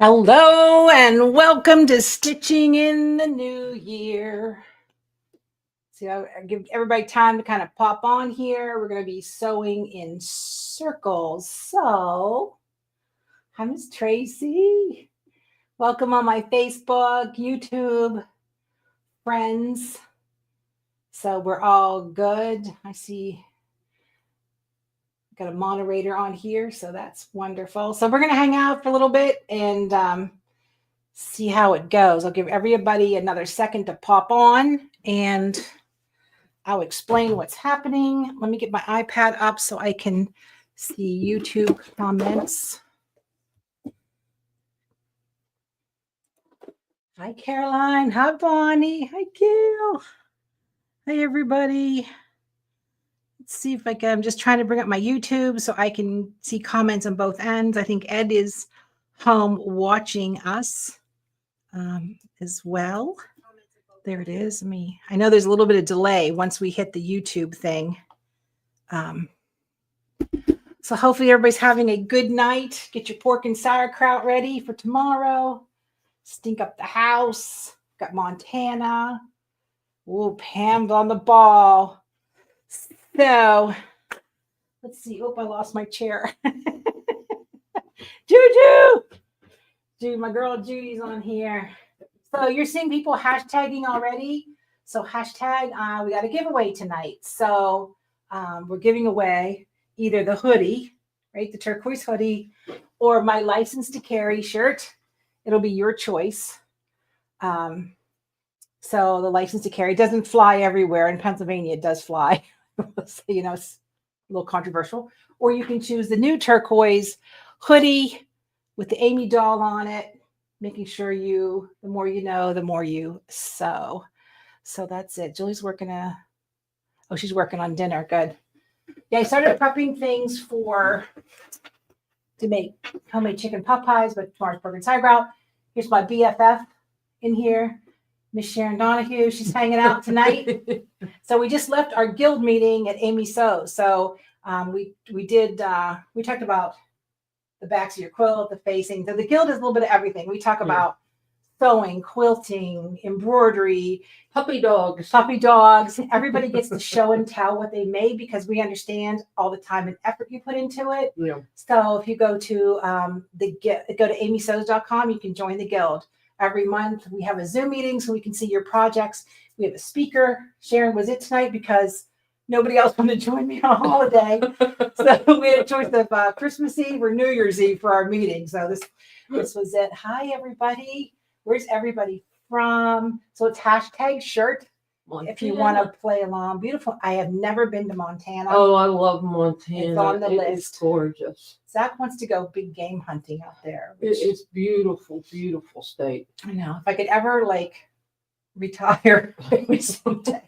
Hello and welcome to Stitching in the New Year. So I give everybody time to kind of pop on here. We're going to be sewing in circles. So, hi, Miss Tracy. Welcome on my Facebook, YouTube, friends. So we're all good. I see got a moderator on here, so that's wonderful. So we're going to hang out for a little bit and see how it goes. I'll give everybody another second to pop on and I'll explain what's happening. Let me get my iPad up so I can see YouTube comments. Hi, Caroline. Hi, Bonnie. Hi, Gail. Hi, everybody. Let's see if I can. I'm just trying to bring up my YouTube so I can see comments on both ends. I think Ed is home watching us as well. There it is. I know there's a little bit of delay once we hit the YouTube thing. So hopefully everybody's having a good night. Get your pork and sauerkraut ready for tomorrow. Stink up the house. Got Montana. Oh, Pam's on the ball. So let's see. Oh, I lost my chair. Judy, my girl Judy's on here. So you're seeing people hashtagging already. So hashtag, we got a giveaway tonight. So we're giving away either the hoodie, right? The turquoise hoodie, or my license to carry shirt. It'll be your choice. So the license to carry doesn't fly everywhere. In Pennsylvania, it does fly. So, it's a little controversial. Or you can choose the new turquoise hoodie with the Amy doll on it, making sure the more you know, the more you sew. So that's it. Julie's she's working on dinner. Good. Yeah, I started prepping things to make homemade chicken pot pies, but tomorrow's pork and sauerkraut. Here's my BFF in here, Miss Sharon Donahue. She's hanging out tonight. So we just left our guild meeting at Amy Sews. So we talked about the backs of your quilt, the facing. So the guild is a little bit of everything. We talk about sewing, quilting, embroidery, puppy dogs. Everybody gets to show and tell what they made because we understand all the time and effort you put into it. Yeah. So if you go to go to amysews.com, you can join the guild. Every month we have a Zoom meeting so we can see your projects. We have a speaker. Sharon was it tonight because nobody else wanted to join me on a holiday. So we had a choice of Christmas Eve or New Year's Eve for our meeting. So this was it. Hi, everybody. Where's everybody from? So it's hashtag shirt. Montana. If you want to play along. Beautiful. I have never been to Montana. Oh, I love Montana. It's on the list. It's gorgeous. Zach wants to go big game hunting out there. It's beautiful, beautiful state. I know. If I could ever retire, maybe someday.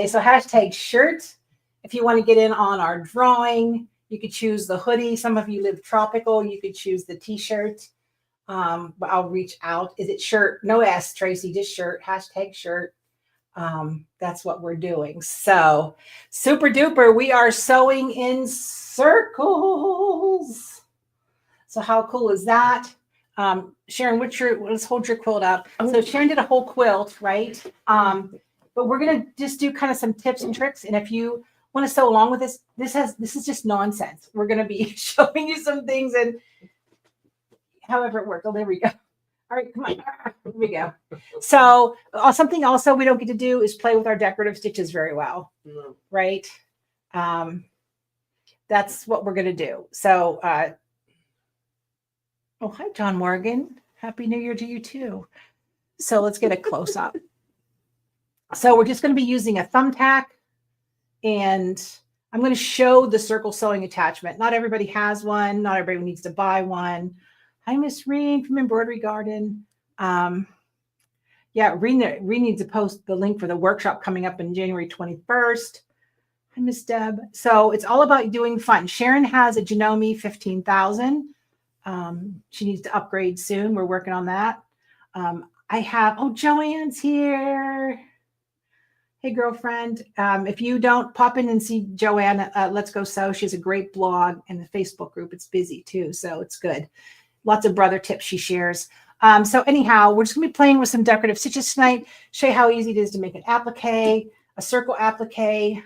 So hashtag shirt. If you want to get in on our drawing, you could choose the hoodie. Some of you live tropical. You could choose the t-shirt. But I'll reach out. Is it shirt? No S, Tracy, just shirt. Hashtag shirt. That's what we're doing. So super duper. We are sewing in circles. So how cool is that? Sharon, let's hold your quilt up. So Sharon did a whole quilt, right? But we're gonna just do kind of some tips and tricks. And if you want to sew along with this, this is just nonsense. We're gonna be showing you some things and however it works. Oh, there we go. All right, come on. Here we go. So something also we don't get to do is play with our decorative stitches very well, right? That's what we're gonna do. So, oh, hi, John Morgan. Happy New Year to you too. So let's get a close up. So we're just going to be using a thumbtack, and I'm going to show the circle sewing attachment. Not everybody has one. Not everybody needs to buy one. Hi, Miss Reen from Embroidery Garden. Reen needs to post the link for the workshop coming up in January 21st. Hi, Miss Deb. So it's all about doing fun. Sharon has a Janome 15,000. She needs to upgrade soon. We're working on that. Joanne's here. Hey, girlfriend. If you don't pop in and see Joanne, Let's Go Sew. She has a great blog and the Facebook group. It's busy too, so it's good. lots of brother tips she shares. So anyhow, we're just gonna be playing with some decorative stitches tonight, show you how easy it is to make an applique, a circle applique.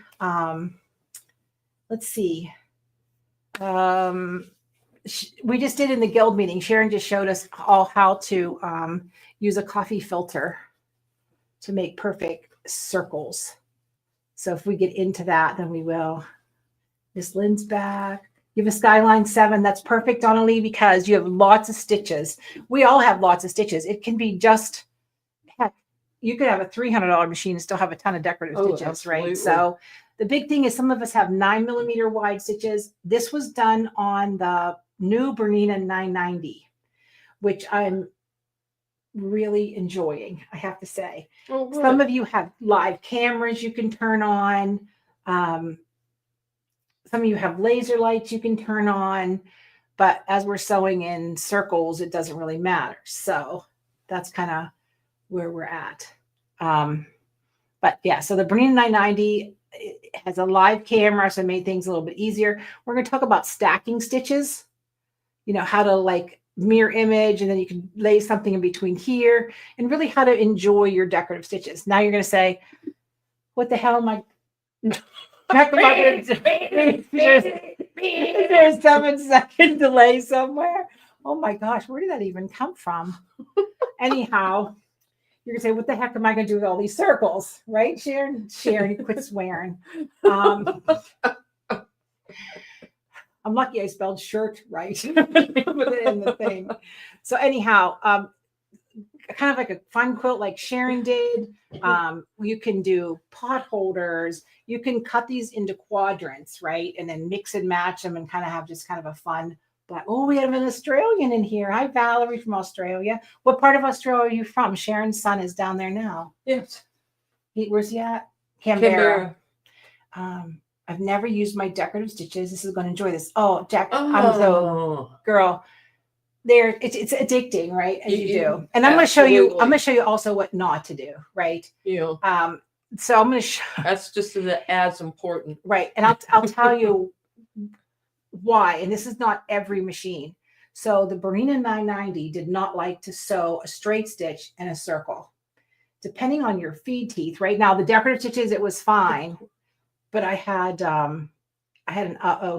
Let's see. We just did in the guild meeting. Sharon just showed us all how to use a coffee filter to make perfect circles. So if we get into that, then we will. Miss Lynn's back. You have a Skyline 7. That's perfect, Donnelly, because you have lots of stitches. We all have lots of stitches. It can be just, heck, you could have a $300 machine and still have a ton of decorative stitches, absolutely. right? So the big thing is some of us have 9mm wide stitches. This was done on the new Bernina 990, which I'm really enjoying, I have to say. Oh, some of you have live cameras you can turn on. Some of you have laser lights you can turn on, but as we're sewing in circles, it doesn't really matter. So that's kind of where we're at. But yeah, so the Bernina 990 has a live camera, so it made things a little bit easier. We're going to talk about stacking stitches, you know, how to like mirror image, and then you can lay something in between here, and really how to enjoy your decorative stitches. Now you're going to say, what the hell am I? There's 7-second delay somewhere. Oh my gosh, where did that even come from? Anyhow, you're gonna say, what the heck am I gonna do with all these circles? Right, Sharon? Sharon, quit swearing. I'm lucky I spelled shirt right. Put it in the thing. So anyhow, kind of like a fun quilt like Sharon did. You can do pot holders. You can cut these into quadrants, right? And then mix and match them and kind of have just kind of a fun. But oh, we have an Australian in here. Hi, Valerie from Australia. What part of Australia are you from? Sharon's son is down there now. Yes. Where's he at? Canberra. I've never used my decorative stitches. This is going to enjoy this. Oh, Jack, I'm so girl. There, it's addicting, right? As you do. And I'm going to show you. I'm going to show you also what not to do, right? Yeah. So I'm going to show. That's just as important, right? And I'll tell you why. And this is not every machine. So the Bernina 990 did not like to sew a straight stitch and a circle, depending on your feed teeth. Right now, the decorative stitches it was fine, but I had an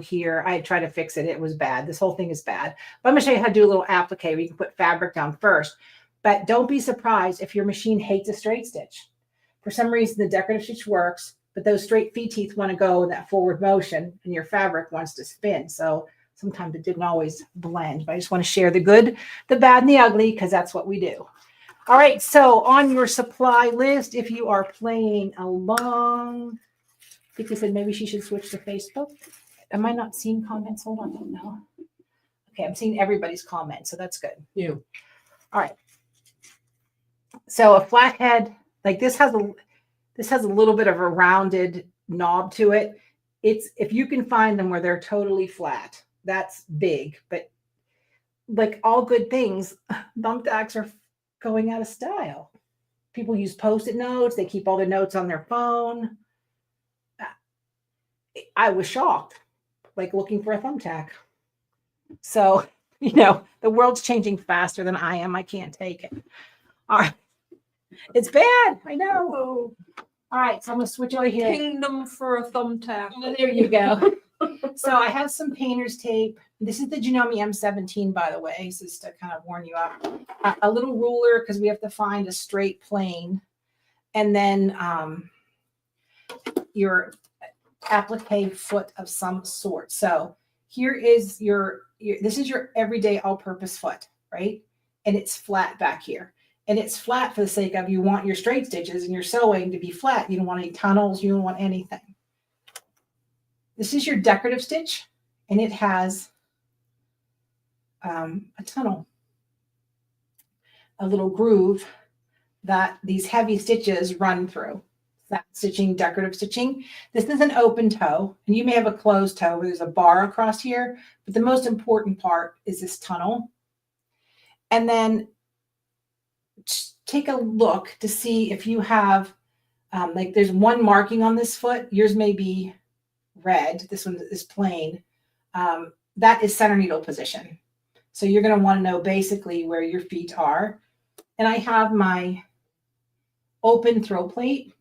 here. I had tried to fix it. It was bad. This whole thing is bad. But I'm going to show you how to do a little applique where you can put fabric down first. But don't be surprised if your machine hates a straight stitch. For some reason, the decorative stitch works, but those straight feed teeth want to go in that forward motion, and your fabric wants to spin. So sometimes it didn't always blend. But I just want to share the good, the bad, and the ugly, because that's what we do. All right. So on your supply list, if you are playing along, I think they said maybe she should switch to Facebook. Am I not seeing comments? Hold on. I don't know. Okay, I'm seeing everybody's comments, so that's good. Yeah. All right. So a flathead like this has a little bit of a rounded knob to it. It's if you can find them where they're totally flat, that's big. But like all good things, thumbtacks are going out of style. People use Post-it notes. They keep all their notes on their phone. I was shocked, like looking for a thumbtack. So, you know, the world's changing faster than I am. I can't take it. All right. It's bad. I know. All right. So I'm going to switch over here. Kingdom for a thumbtack. Oh, there you go. So I have some painter's tape. This is the Janome M17, by the way. So just to kind of warn you up. A little ruler because we have to find a straight plane. And then your applique foot of some sort. So here is this is your everyday all-purpose foot, right? And it's flat back here. And it's flat for the sake of you want your straight stitches and your sewing to be flat. You don't want any tunnels. You don't want anything. This is your decorative stitch, and it has a tunnel, a little groove that these heavy stitches run through. That stitching, decorative stitching. This is an open toe, and you may have a closed toe where there's a bar across here, but the most important part is this tunnel. And then take a look to see if you have, like there's one marking on this foot. Yours may be red. This one is plain. That is center needle position. So you're going to want to know basically where your feet are. And I have my open throw plate.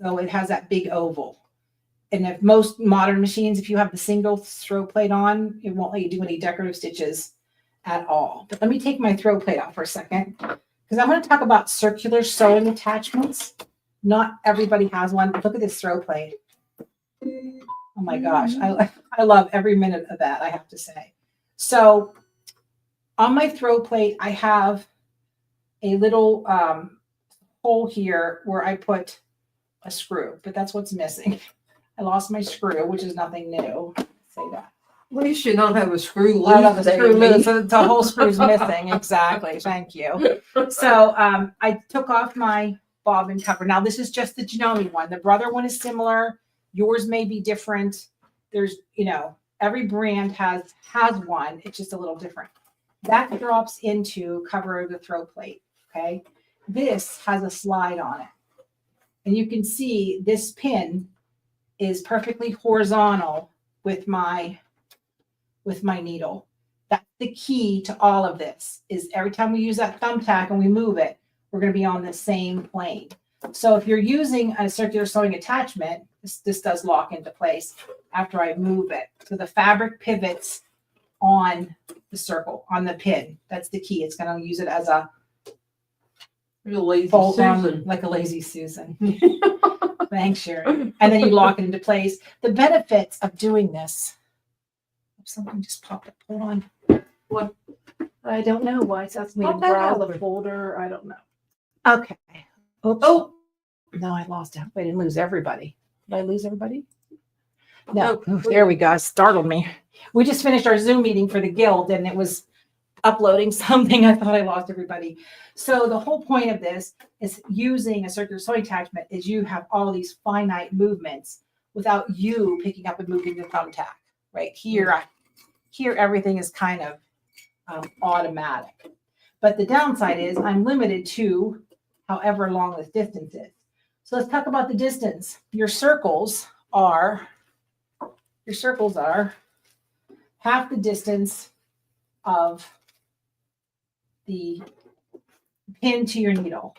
So it has that big oval. And if most modern machines, if you have the single throw plate on, it won't let you do any decorative stitches at all. But let me take my throw plate off for a second, because I want to talk about circular sewing attachments. Not everybody has one. Look at this throw plate. Oh my gosh. I love every minute of that, I have to say. So on my throw plate, I have a little hole here where I put a screw, but that's what's missing. I lost my screw, which is nothing new. Say that. At least you don't have a screw loose. I don't have the screw Amy. loose. So the whole screw's missing. Exactly. Thank you. So I took off my bobbin cover. Now this is just the Janome one. The Brother one is similar. Yours may be different. There's, every brand has one. It's just a little different. That drops into cover the throw plate. Okay. This has a slide on it. And you can see this pin is perfectly horizontal with my needle. That's the key to all of this, is every time we use that thumbtack and we move it, we're going to be on the same plane. So if you're using a circular sewing attachment, this does lock into place after I move it. So the fabric pivots on the circle, on the pin. That's the key. It's going to use it as a Lazy fold on, Susan. like a lazy Susan. Thanks, Sharon. And then you lock it into place. The benefits of doing this. Something just popped up. Hold on. What? I don't know why it's asking me to Pop that browse out. the folder. I don't know. Okay. Oops. Oh, No, I lost it. I didn't lose everybody. Did I lose everybody? No. No. Ooh, there we go. It startled me. We just finished our Zoom meeting for the guild and it was uploading something. I thought I lost everybody. So the whole point of this is using a circular sewing attachment is you have all these finite movements without you picking up and moving the thumbtack. Right here, everything is kind of automatic. But the downside is I'm limited to however long this distance is. So let's talk about the distance. Your circles are half the distance of the pin to your needle.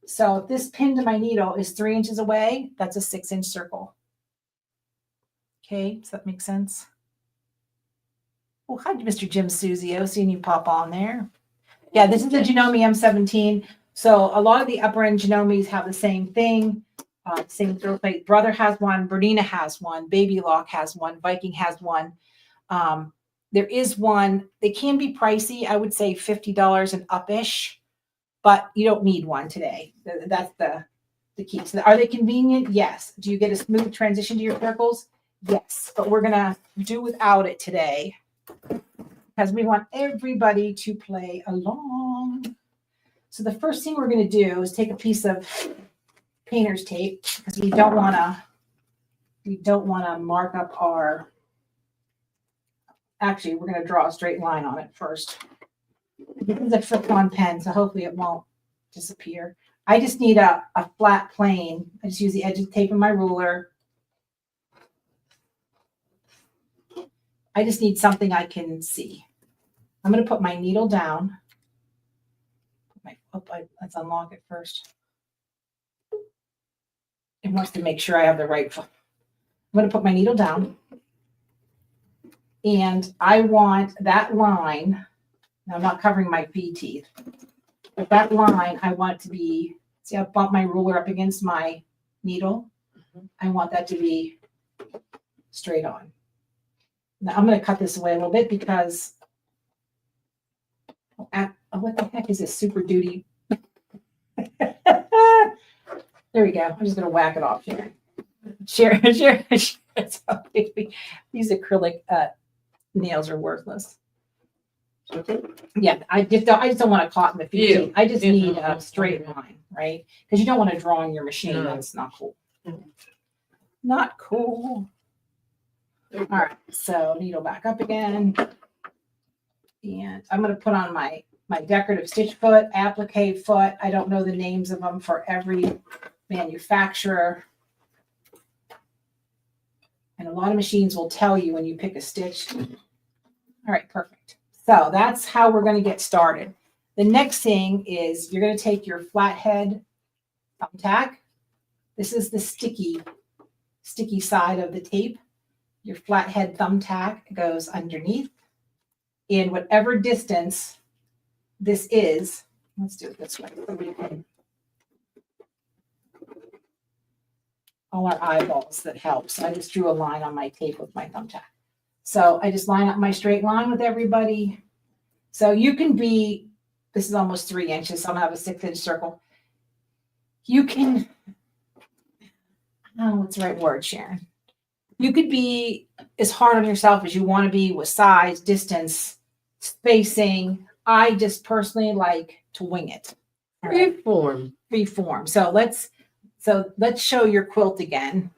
So if this pin to my needle is 3 inches away, that's a 6-inch circle. Okay, does that make sense? Oh, hi, Mr. Jim Suzio, seeing you pop on there. Yeah, this is the Janome M17. So a lot of the upper end Janomes have the same thing, same throw plate. Brother has one, Bernina has one, Baby Lock has one, Viking has one. There is one, they can be pricey. I would say $50 and up-ish, but you don't need one today. That's the key. So are they convenient? Yes. Do you get a smooth transition to your circles? Yes, but we're going to do without it today because we want everybody to play along. So the first thing we're going to do is take a piece of painter's tape because we don't want to mark up our, actually, we're going to draw a straight line on it first. This is a flip-on pen, so hopefully it won't disappear. I just need a flat plane. I just use the edge of the tape of my ruler. I just need something I can see. I'm going to put my needle down. Let's unlock it first. It wants to make sure I have the right. I'm going to put my needle down. And I want that line. Now I'm not covering my feed teeth. But that line, I want it to be, see, I bump my ruler up against my needle. I want that to be straight on. Now I'm going to cut this away a little bit because, what the heck is this Super Duty? There we go. I'm just going to whack it off here. Share. These acrylic nails are worthless. okay. Yeah, I just don't want to caught in the feet. Yeah. I just Yeah. need a straight line, right? Because you don't want to draw on your machine. No. That's not cool. No. Not cool. All right, so needle back up again. And I'm going to put on my decorative stitch foot, applique foot. I don't know the names of them for every manufacturer. And a lot of machines will tell you when you pick a stitch. All right, perfect. So that's how we're going to get started. The next thing is you're going to take your flathead thumbtack. This is the sticky side of the tape. Your flathead thumbtack goes underneath in whatever distance this is. Let's do it this way. All our eyeballs that help. So I just drew a line on my tape with my thumbtack. So I just line up my straight line with everybody. So you can be, this is almost 3 inches, so I'm gonna have a 6-inch circle. You can, oh, what's the right word, Sharon? You could be as hard on yourself as you want to be with size, distance, spacing. I just personally like to wing it. Freeform. Freeform. So let's show your quilt again.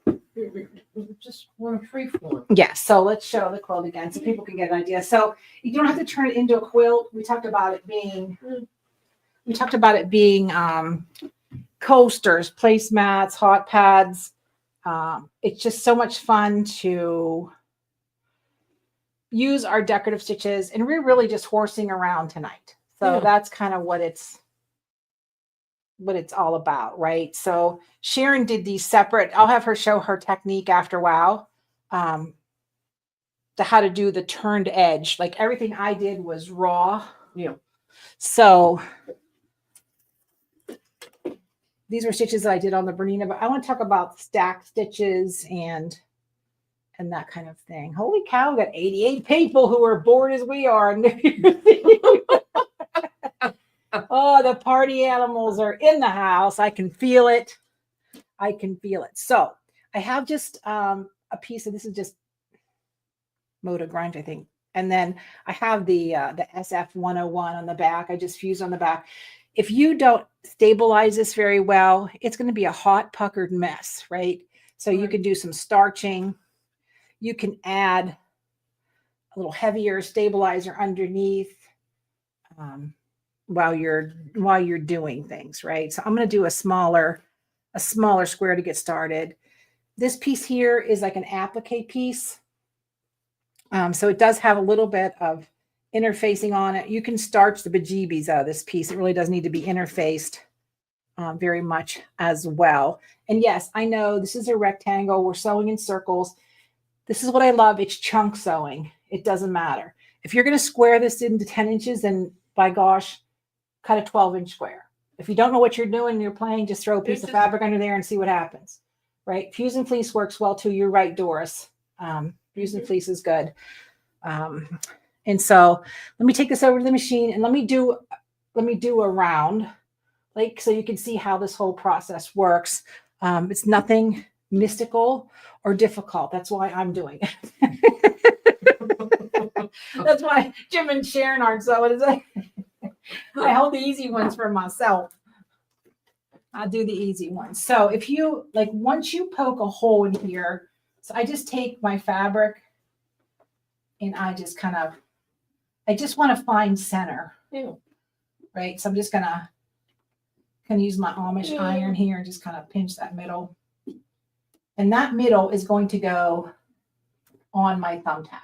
Just want a freeform. Yes. So let's show the quilt again so people can get an idea. So you don't have to turn it into a quilt. We talked about it being coasters, placemats, hot pads. It's just so much fun to use our decorative stitches, and we're really just horsing around tonight. So that's kind of what it's all about, right? So Sharon did these separate. I'll have her show her technique after a while, to how to do the turned edge. Like everything I did was raw. Yeah. So these were stitches that I did on the Bernina, but I want to talk about stack stitches and that kind of thing. Holy cow, we got 88 people who are bored as we are. Oh, the party animals are in the house. I can feel it. So I have just a piece of, this is just Moda Grunt, I think. And then I have the SF 101 on the back. I just fused on the back. If you don't stabilize this very well, it's going to be a hot puckered mess, right? So you can do some starching. You can add a little heavier stabilizer underneath while you're doing things, right? So I'm going to do a smaller square to get started. This piece here is like an applique piece. So it does have a little bit of interfacing on it. You can starch the bejeebies out of this piece. It really does need to be interfaced very much as well. And yes, I know this is a rectangle. We're sewing in circles. This is what I love. It's chunk sewing. It doesn't matter. If you're going to square this into 10 inches, then by gosh, cut a 12-inch square. If you don't know what you're doing and you're playing, just throw a piece of fabric under there and see what happens, right? Fuse and fleece works well too. You're right, Doris. Fuse and fleece is good. And so let me take this over to the machine and let me do a round, like, so you can see how this whole process works. It's nothing mystical or difficult. That's why I'm doing it. That's why Jim and Sharon aren't so. It is like, I hold the easy ones for myself. I'll do the easy ones. So if you like, once you poke a hole in here, so I just take my fabric and I just want to find center. Yeah. Right. So I'm just gonna use my Amish iron here and just kind of pinch that middle. And that middle is going to go on my thumbtack.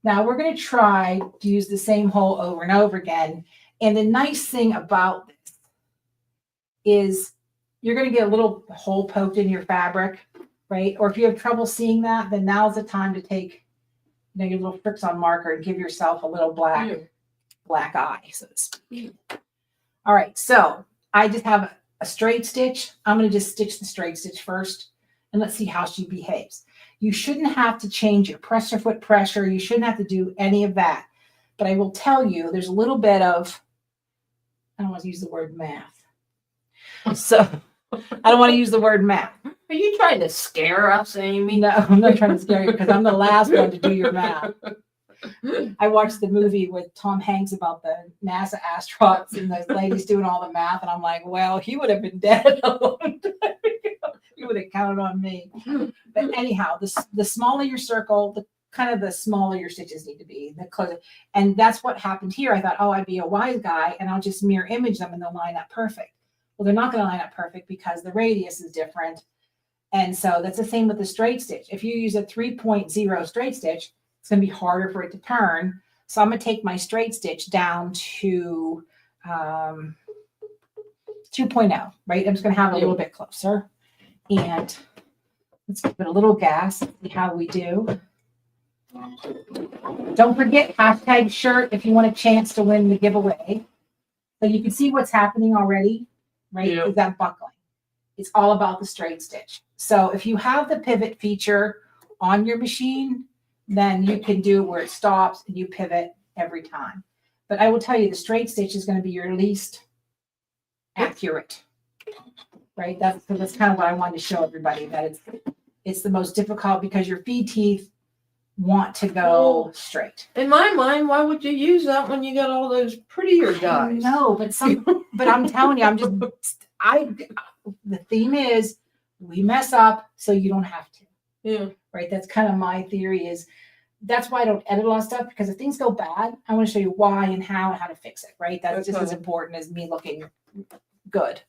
Now we're going to try to use the same hole over and over again. And the nice thing about this is you're going to get a little hole poked in your fabric, right? Or if you have trouble seeing that, then now's the time to take, your little Frixion marker and give yourself a little black eye, so to speak. All right, so I just have a straight stitch. I'm going to just stitch the straight stitch first, and let's see how she behaves. You shouldn't have to change your presser foot pressure. You shouldn't have to do any of that. But I will tell you, there's a little bit of, I don't want to use the word math. So I don't want to use the word math. Are you trying to scare us, Amy? No, I'm not trying to scare you because I'm the last one to do your math. I watched the movie with Tom Hanks about the NASA astronauts and those ladies doing all the math. And I'm like, well, he would have been dead a long time ago. He would have counted on me. But anyhow, the smaller your circle, the smaller your stitches need to be, the closer. And that's what happened here. I thought, oh, I'd be a wise guy and I'll just mirror image them and they'll line up perfect. Well, they're not going to line up perfect because the radius is different. And so that's the same with the straight stitch. If you use a 3.0 straight stitch, it's going to be harder for it to turn. So I'm going to take my straight stitch down to 2.0, right? I'm just going to have it a little bit closer. And let's give it a little gas, see how we do. Don't forget hashtag shirt if you want a chance to win the giveaway. So you can see what's happening already, right? Yeah. Is that buckling? It's all about the straight stitch. So if you have the pivot feature on your machine, then you can do where it stops and you pivot every time. But I will tell you, the straight stitch is going to be your least accurate, right? That's kind of what I wanted to show everybody, that it's the most difficult because your feed teeth want to go straight. In my mind, why would you use that when you got all those prettier guys? No, but I'm telling you, the theme is we mess up so you don't have to. Yeah. Right. That's kind of my theory is that's why I don't edit a lot of stuff, because if things go bad, I want to show you why and how and how to fix it. Right. That's just as important as me looking good.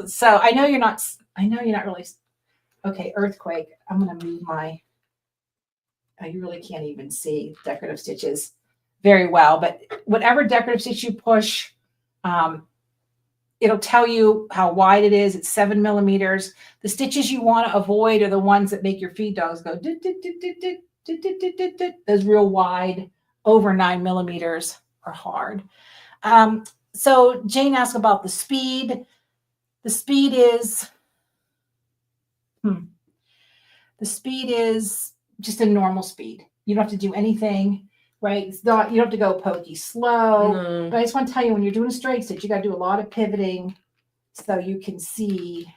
So I know you're not really. Okay. Earthquake. I'm going to move you really can't even see decorative stitches very well, but whatever decorative stitch you push, it'll tell you how wide it is. It's 7 millimeters. The stitches you want to avoid are the ones that make your feed dogs go those real wide, over 9 millimeters are hard. So Jane asked about the speed. The speed is just a normal speed. You don't have to do anything, right? It's not, you don't have to go pokey slow. No. But I just want to tell you, when you're doing a straight stitch, you got to do a lot of pivoting so you can see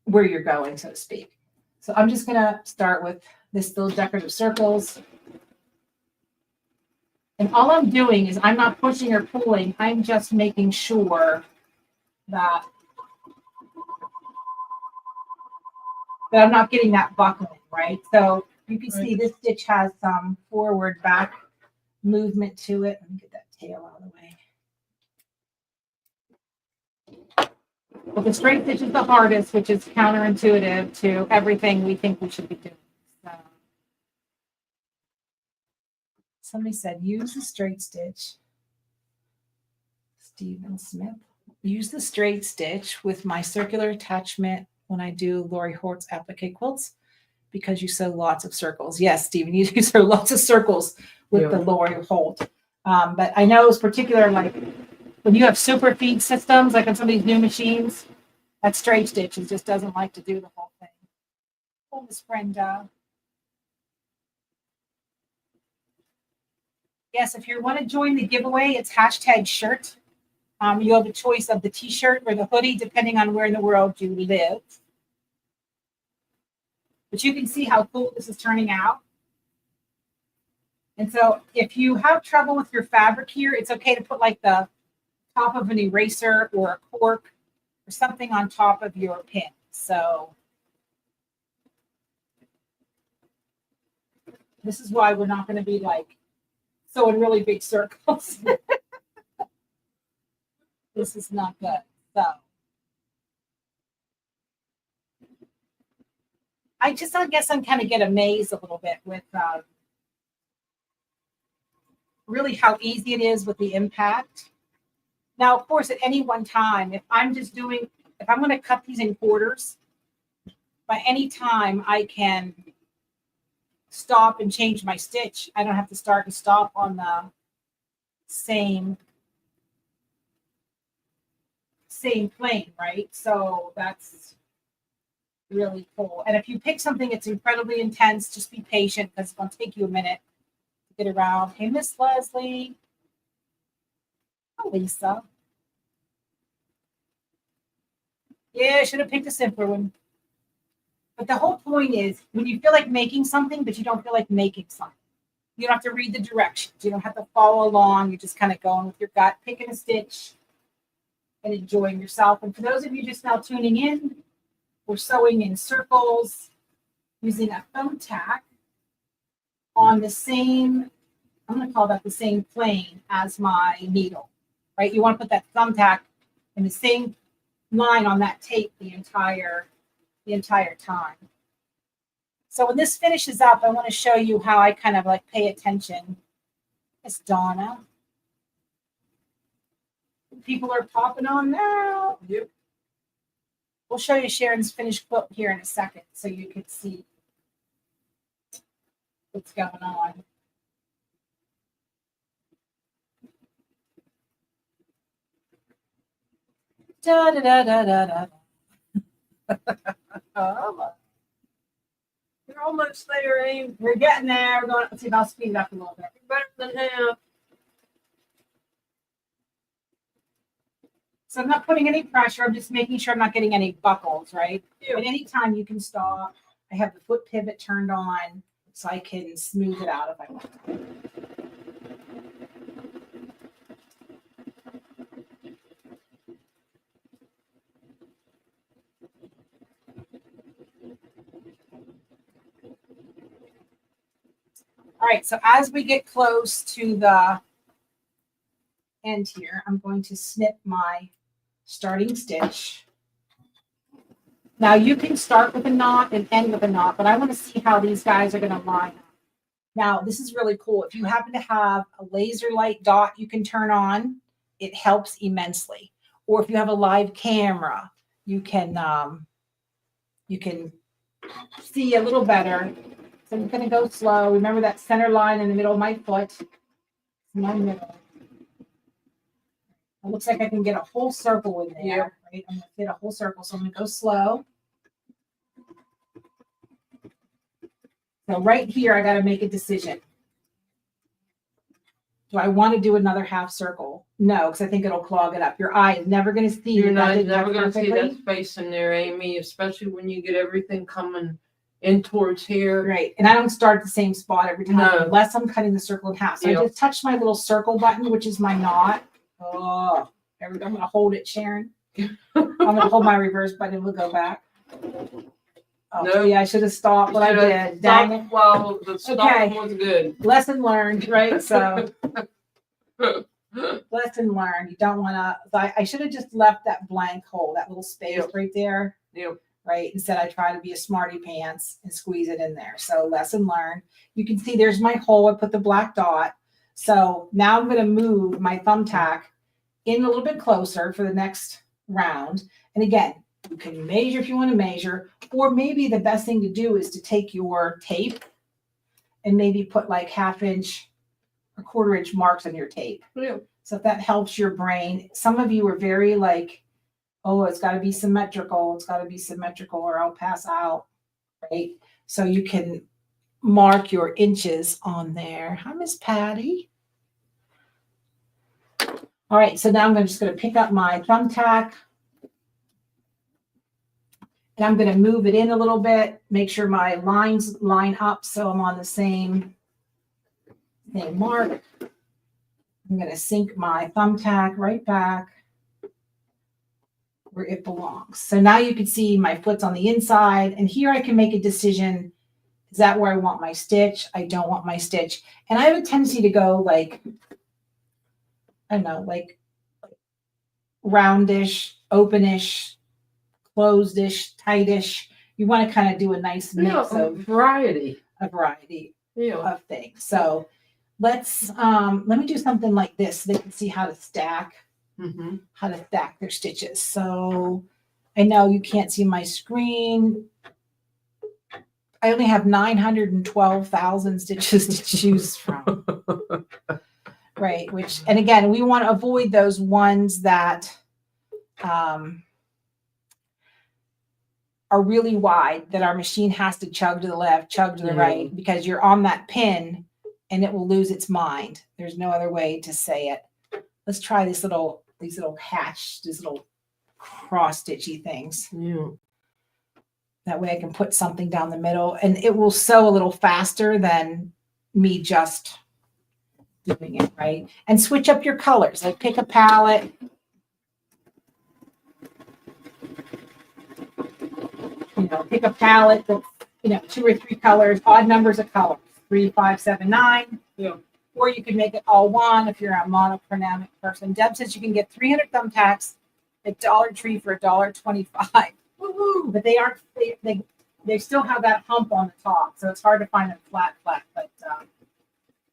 where you're going, so to speak. So I'm just going to start with this little decorative circles. And all I'm doing is I'm not pushing or pulling. I'm just making sure that I'm not getting that buckling, right? So you can see this stitch has some forward back movement to it. Let me get that tail out of the way. Well, the straight stitch is the hardest, which is counterintuitive to everything we think we should be doing. So somebody said, use the straight stitch. Stephen Smith. Use the straight stitch with my circular attachment when I do Lori Hort's applique quilts, because you sew lots of circles. Yes, Stephen, you sew lots of circles with the Lori Holt. But I know it's particular, like when you have super feed systems, like on some of these new machines, that straight stitch just doesn't like to do the whole thing. Oh, Miss Brenda. Yes, if you want to join the giveaway, it's hashtag shirt. You have a choice of the t-shirt or the hoodie, depending on where in the world you live. But you can see how cool this is turning out. And so if you have trouble with your fabric here, it's okay to put like the top of an eraser or a cork or something on top of your pin. So this is why we're not going to be like sewing really big circles. This is not good. So I guess I'm kind of get amazed a little bit with really how easy it is with the impact. Now, of course, at any one time, if I'm going to cut these in quarters, by any time I can stop and change my stitch. I don't have to start and stop on the same plane, right? So that's really cool. And if you pick something that's incredibly intense, just be patient, because it's going to take you a minute to get around. Hey, Miss Leslie. Oh, Lisa. Yeah, I should have picked a simpler one. But the whole point is, when you feel like making something, but you don't feel like making something, you don't have to read the directions. You don't have to follow along. You're just kind of going with your gut, picking a stitch and enjoying yourself. And for those of you just now tuning in, we're sewing in circles using a thumb tack on the same, I'm going to call that the same plane as my needle, right? You want to put that thumb tack in the same line on that tape the entire time. So when this finishes up, I want to show you how I kind of like pay attention. It's Donna. People are popping on now. Yep. We'll show you Sharon's finished quilt here in a second so you can see what's going on. Da da da da da da. Oh, You're almost there, Aim. we're getting there. We're going. Let's see if I'll speed it up a little bit. You're better than half. So I'm not putting any pressure. I'm just making sure I'm not getting any buckles, right? Yeah. At any time you can stop. I have the foot pivot turned on so I can smooth it out if I want. All right, so as we get close to the end here, I'm going to snip my starting stitch. Now you can start with a knot and end with a knot, but I want to see how these guys are going to line up. Now, this is really cool. If you happen to have a laser light dot you can turn on, it helps immensely. Or if you have a live camera, you can see a little better. So I'm going to go slow. Remember that center line in the middle of my foot. My middle. It looks like I can get a whole circle in there. Yeah. Right? I'm going to get a whole circle. So I'm going to go slow. So right here, I got to make a decision. Do I want to do another half circle? No, because I think it'll clog it up. Your eye is never going to see. You're that not did never going to see perfectly. that space in there, Amy, especially when you get everything coming in towards here. Right. And I don't start at the same spot every time No. unless I'm cutting the circle in half. So Yeah. I just touched my little circle button, which is my knot. Oh, I'm going to hold it, Sharon. I'm going to hold my reverse button. We'll go back. Oh, No. yeah, I should have stopped what I did. Dang it. Well, the stopping Okay. was good. Lesson learned, right? So lesson learned. You don't want to, I should have just left that blank hole, that little space Yep. right there. Yep. Right. Instead, I try to be a smarty pants and squeeze it in there. So lesson learned. You can see there's my hole. I put the black dot. So now I'm going to move my thumbtack in a little bit closer for the next round. And again, you can measure if you want to measure, or maybe the best thing to do is to take your tape and maybe put like 1/2 inch or 1/4 inch marks on your tape. Yeah. So if that helps your brain, some of you are very like, oh, it's got to be symmetrical. It's got to be symmetrical or I'll pass out, right? So you can mark your inches on there. Hi, Miss Patty. All right, so now I'm just going to pick up my thumbtack. And I'm going to move it in a little bit, make sure my lines line up so I'm on the same mark. I'm going to sink my thumbtack right back where it belongs. So now you can see my foot's on the inside, and here I can make a decision. Is that where I want my stitch? I don't want my stitch. And I have a tendency to go like, I don't know, like roundish, openish, closed-ish, tightish. You want to kind of do a nice mix Yeah, of variety. a variety Yeah. of things. So let me do something like this so they can see how to stack. Mm-hmm. How to stack their stitches. So I know you can't see my screen. I only have 912,000 stitches to choose from. Right, and again, we want to avoid those ones that are really wide, that our machine has to chug to the left, chug to the right, because you're on that pin and it will lose its mind. There's no other way to say it. Let's try these little cross stitchy things. Yeah. That way I can put something down the middle and it will sew a little faster than me just doing it, right? And switch up your colors. Like pick a palette. Pick a palette that's, 2 or 3 colors, odd numbers of colors, 3, 5, 7, 9. Yeah. Or you can make it all one if you're a monochromatic person. Deb says you can get 300 thumbtacks at Dollar Tree for $1.25. Woohoo! But they aren't. they still have that hump on the top, so it's hard to find a flat, but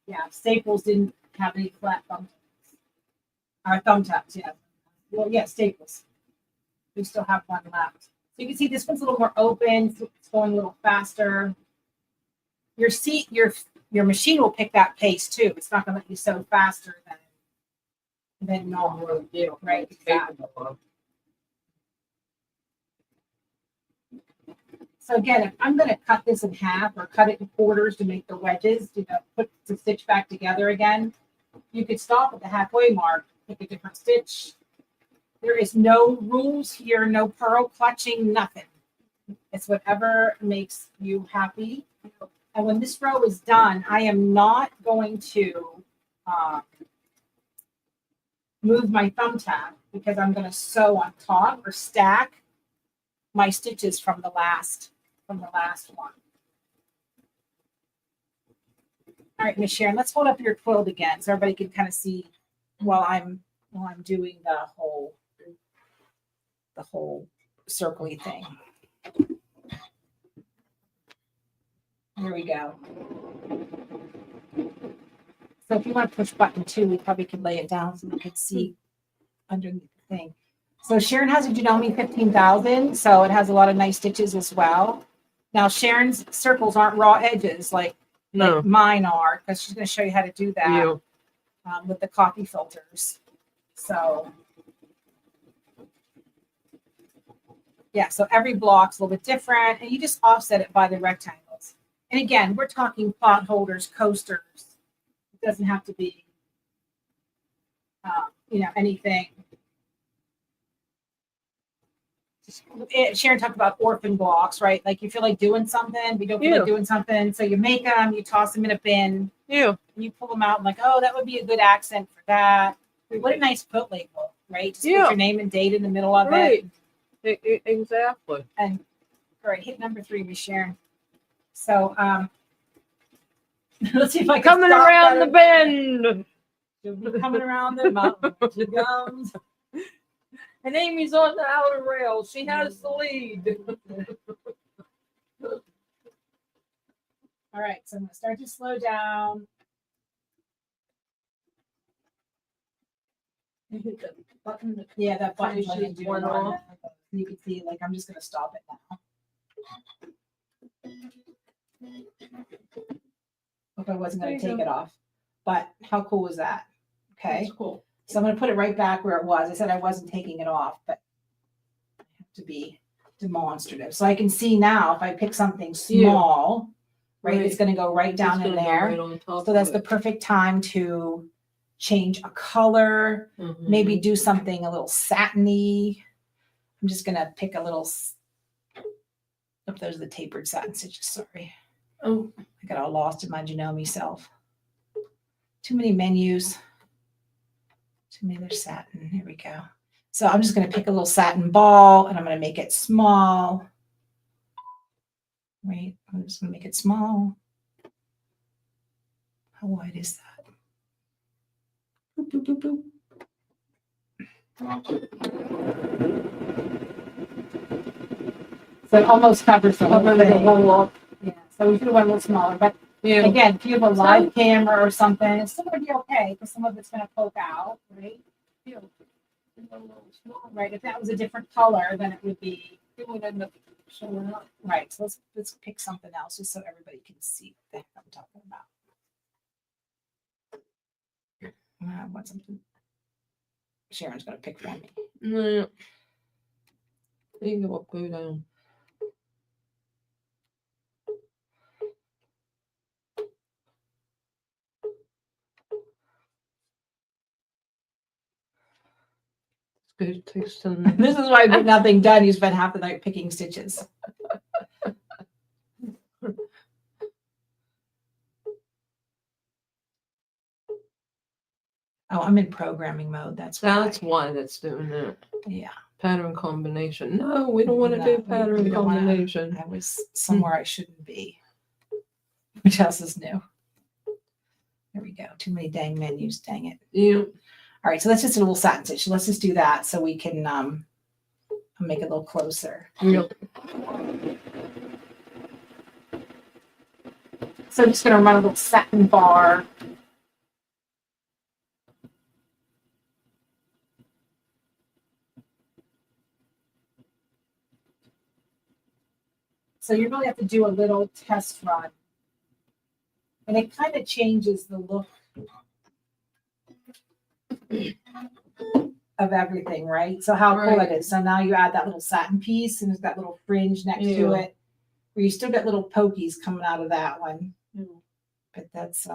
yeah, Staples didn't have any flat thumbtacks, yeah. Well, yeah, Staples. We still have one left. So you can see this one's a little more open, so it's going a little faster. Your machine will pick that pace too. It's not gonna let you sew faster than normal. Yeah, Right, exactly. So again, if I'm going to cut this in half or cut it in quarters to make the wedges, put the stitch back together again, you could stop at the halfway mark, pick a different stitch. There is no rules here, no purl clutching, nothing. It's whatever makes you happy. And when this row is done, I am not going to move my thumbtack because I'm going to sew on top or stack my stitches from the last one. All right, Miss Sharon, let's hold up your quilt again so everybody can kind of see while I'm doing the whole circly thing. Here we go. So if you want to push button 2, we probably could lay it down so we could see underneath the thing. So Sharon has a Janome 15,000, so it has a lot of nice stitches as well. Now Sharon's circles aren't raw edges like mine are, because she's going to show you how to do that with the coffee filters. So yeah, so every block's a little bit different, and you just offset it by the rectangles. And again, we're talking pot holders, coasters. It doesn't have to be, anything. Sharon talked about orphan blocks, right? Like you feel like doing something, but you don't feel like doing something. So you make them, you toss them in a bin. And you pull them out and like, oh, that would be a good accent for that. What a nice quilt label, right? Just put your name and date in the middle of it. Exactly. And all right, hit number 3, Miss Sharon. So let's see if I can coming stop around that. the bend. She'll be coming around the mountain. She comes. And Amy's on the outer rail. She has the lead. All right, so I'm going to start to slow down. Button. Yeah, that button Finish it one off. You can see, like, I'm just going to stop it now. Hope I wasn't going to take it off. But how cool was that? Okay. That's cool. So I'm going to put it right back where it was. I said I wasn't taking it off, but I have to be demonstrative. So I can see now if I pick something small, right, it's going to go right down in there. Right on top So that's of the perfect time to change a color, maybe do something a little satiny. I'm just going to pick a little, oh, those are the tapered satin stitches, sorry. Oh, I got all lost in my Janome self. Too many menus. Too many, there's satin. Here we go. So I'm just going to pick a little satin ball and I'm going to make it small. Right. I'm just going to make it small. How wide is that? Boop, boop, boop, boop. So it almost covers the whole thing. Yeah. So we should have went a little smaller, but again, if you have a live camera or something, it's still going to be okay because some of it's going to poke out, right? Right. If that was a different color, then it would be. It would end up showing up. Right. So let's pick something else just so everybody can see what the heck I'm talking about. I want something. Sharon's going to pick for me. no. You go down. Good takes some. This is why I get nothing done. You spend half the night picking stitches. Oh, I'm in programming mode. That's why that's doing that. Yeah. Pattern combination. No, we don't want to do pattern combination. I was somewhere I shouldn't be. Which else is new? There we go. Too many dang menus. Dang it. Yeah. All right. So let's just do a little satin stitch. Let's just do that so we can make it a little closer. Yep. So I'm just going to run a little satin bar. So you really have to do a little test run. And it kind of changes the look of everything, right? So how cool Right. it is. So now you add that little satin piece and there's that little fringe next to Yeah. it, where you still get little pokies coming out of that one. Yeah. But that's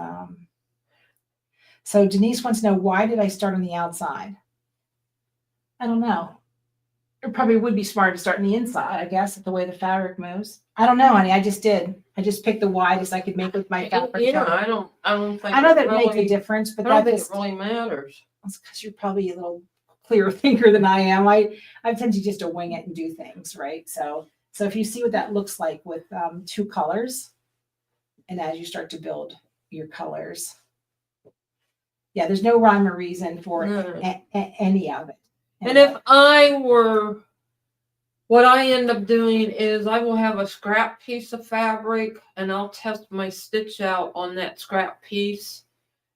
so Denise wants to know, why did I start on the outside? I don't know. It probably would be smart to start on the inside, I guess, the way the fabric moves. I don't know, honey. I just did. I just picked the widest I could make with my fabric. Yeah, I don't think. I know that really, makes a difference, but I don't that think just, it really matters. that's because you're probably a little clearer thinker than I am. I tend to just to wing it and do things, right? So if you see what that looks like with two colors, and as you start to build your colors, yeah, there's no rhyme or reason for No. any of it. And if I were, what I end up doing is I will have a scrap piece of fabric and I'll test my stitch out on that scrap piece.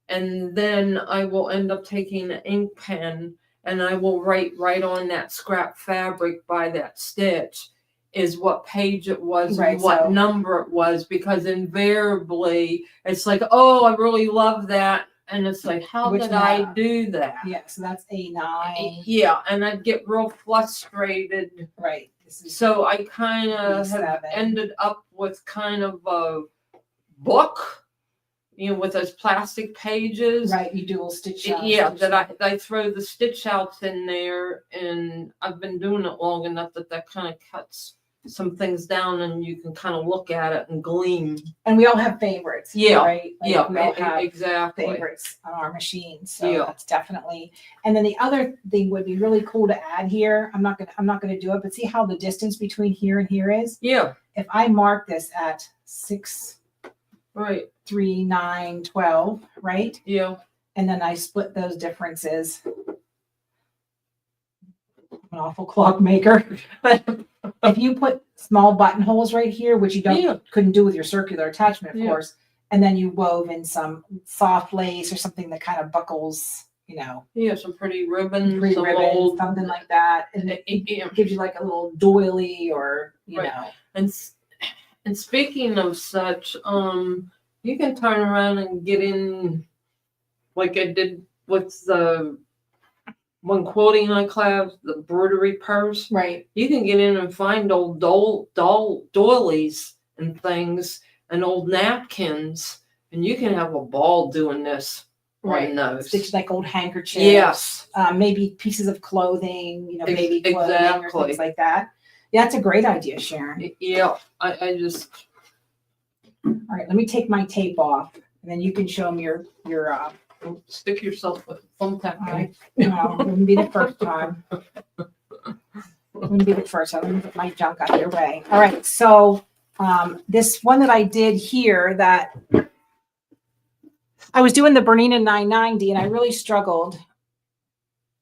And then I will end up taking an ink pen and I will write right on that scrap fabric by that stitch is what page it was Right, and what so- number it was, because invariably it's like, oh, I really love that. And it's like, how Which did I one? do that? Yeah, so that's A9. Yeah, and I'd get real frustrated. Right. This is So I kind of have B7. ended up with kind of a book, with those plastic pages. right. You do a little stitch. Yeah, stitch that I throw the stitch outs in there, and I've been doing it long enough that kind of cuts some things down, and you can kind of look at it and glean. And we all have favorites. Yeah, Right. Like, yeah, we all have exactly. favorites on our machines. So Yeah. that's definitely. And then the other thing would be really cool to add here. I'm not gonna do it, but see how the distance between here and here is. Yeah, If I mark this at 6, right. 3, 9, 12, right? Yeah, And then I split those differences. I'm an awful clockmaker, but if you put small buttonholes right here, which you Yeah. couldn't do with your circular attachment, of Yeah. course, and then you wove in some soft lace or something that kind of buckles, yeah, some pretty ribbons, pretty some ribbon, old, something like that, and it yeah. gives you like a little doily or Right. And speaking of such, you can turn around and get in, like I did with the one quoting I class, the embroidery purse. right. You can get in and find old doilies and things and old napkins, and you can have a ball doing this on those. Stitch like old handkerchiefs. Yes. Maybe pieces of clothing, baby clothing or Exactly. things like that. Yeah, that's a great idea, Sharon. Yeah. I just. All right, let me take my tape off, and then you can show them your. Stick yourself with thumbtack. All right. No, it wouldn't be the first time. Wouldn't be the first time. Let me get my junk out of your way. All right, so this one that I did here, that I was doing the Bernina 990, and I really struggled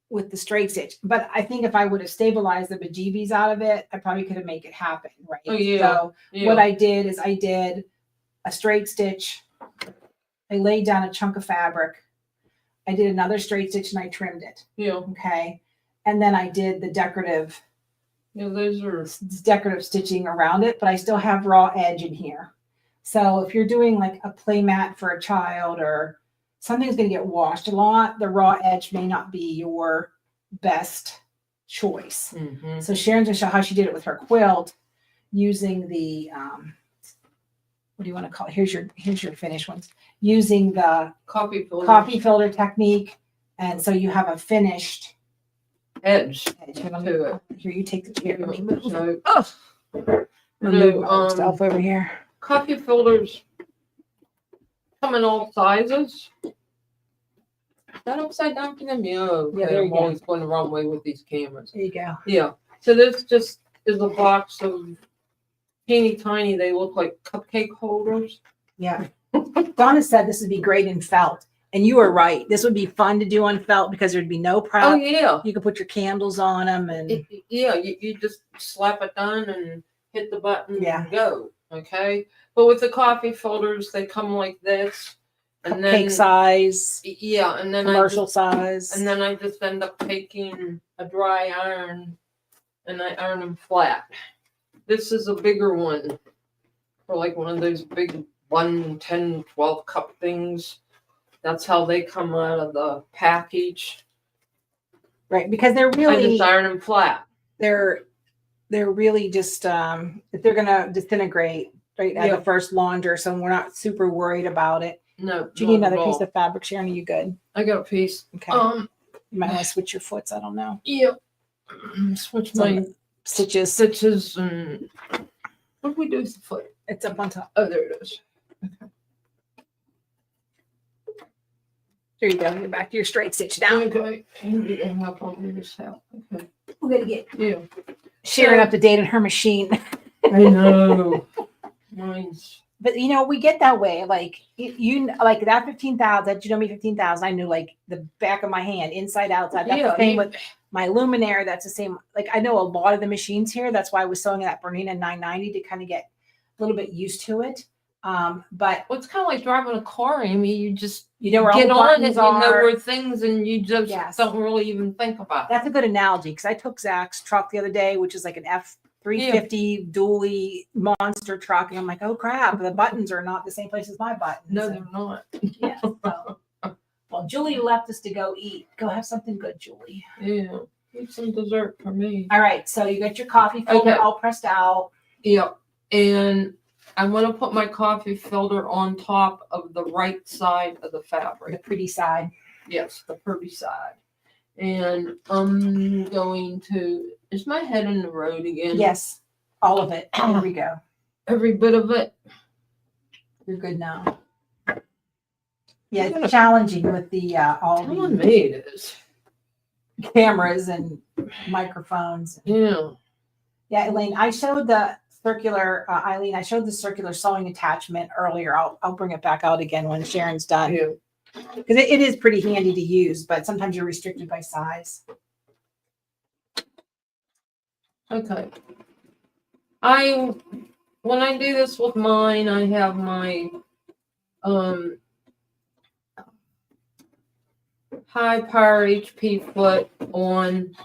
with the straight stitch. But I think if I would have stabilized the bejeebies out of it, I probably could have made it happen, right? Oh, yeah. So Yeah. what I did is I did a straight stitch. I laid down a chunk of fabric. I did another straight stitch and I trimmed it. Yeah. Okay. And then I did the decorative Those are. stitching around it, but I still have raw edge in here. So if you're doing like a play mat for a child or something's going to get washed a lot, the raw edge may not be your best choice. Mm-hmm. So Sharon's going to show how she did it with her quilt using the, what do you want to call it? Here's your finished ones. Using the Coffee filter technique. And so you have a finished edge edge. Here, let me- to it. here, you take the chair. Let me move. So, I'm gonna move my stuff over here. coffee filters come in all sizes. Is that upside down for them? Yeah. Okay. Yeah, there you I'm go. always going the wrong way with these cameras. There you go. Yeah. So this just is a box of teeny tiny. They look like cupcake holders. Yeah. Donna said this would be great in felt. And you were right. This would be fun to do on felt because there'd be no prep. Oh yeah. You could put your candles on them and Yeah. You just slap it down and hit the button Yeah. and go. Okay, but with the coffee filters, they come like this, and then Cupcake size, yeah, and then commercial size. and then I just end up taking a dry iron and I iron them flat. This is a bigger one for like one of those big 1, 10, 12 cup things. That's how they come out of the package. Right, because they're I really just iron them flat. they're really just if they're gonna disintegrate right at Yeah. the first launder, so we're not super worried about it. No, Do you need not at another piece all. of fabric, Sharon? Are you good? I got a piece. Okay. You might want to switch your foots. I don't know. Yeah. Switch my Stitches. stitches and what do we do with the foot? It's up on top. Oh, there it is. There you go. You're back to your straight stitch now. Okay. And you don't have to do this out. Okay. We're gonna get Yeah. Sharon up to date on her machine. I know. Mine's. But you know, we get that way. Like you like that 15,000, that you know me 15,000. I knew like the back of my hand, inside, outside. That's the same with my luminaire. That's the same. Like I know a lot of the machines here. That's why I was sewing that Bernina 990 to kind of get a little bit used to it. But Well, it's kind of like driving a car, Amy. You just you know where all get the on buttons it, you know are. where things, and you just Yes. don't really even think about it. That's a good analogy because I took Zach's truck the other day, which is like an F350 dually monster truck, and I'm like, oh crap, the buttons are not the same place as my buttons. No, they're not. Yeah. So. Well, Julie left us to go eat. Go have something good, Julie. Yeah. Need some dessert for me. All right, so you got your coffee filter Okay. all pressed out. Yep. And I want to put my coffee filter on top of the right side of the The fabric. pretty side. Yes, the pretty side. And I'm going to, is my head in the road again? Yes, all of it. Here we go. Every bit of it. You're good now. Yeah, it's challenging with the all Telling the me it is. cameras and microphones. Yeah. Yeah, Elaine, I showed the circular, Eileen, I showed the circular sewing attachment earlier. I'll bring it back out again when Sharon's done. Yeah. Because it is pretty handy to use, but sometimes you're restricted by size. Okay. When I do this with mine, I have my high power HP foot on,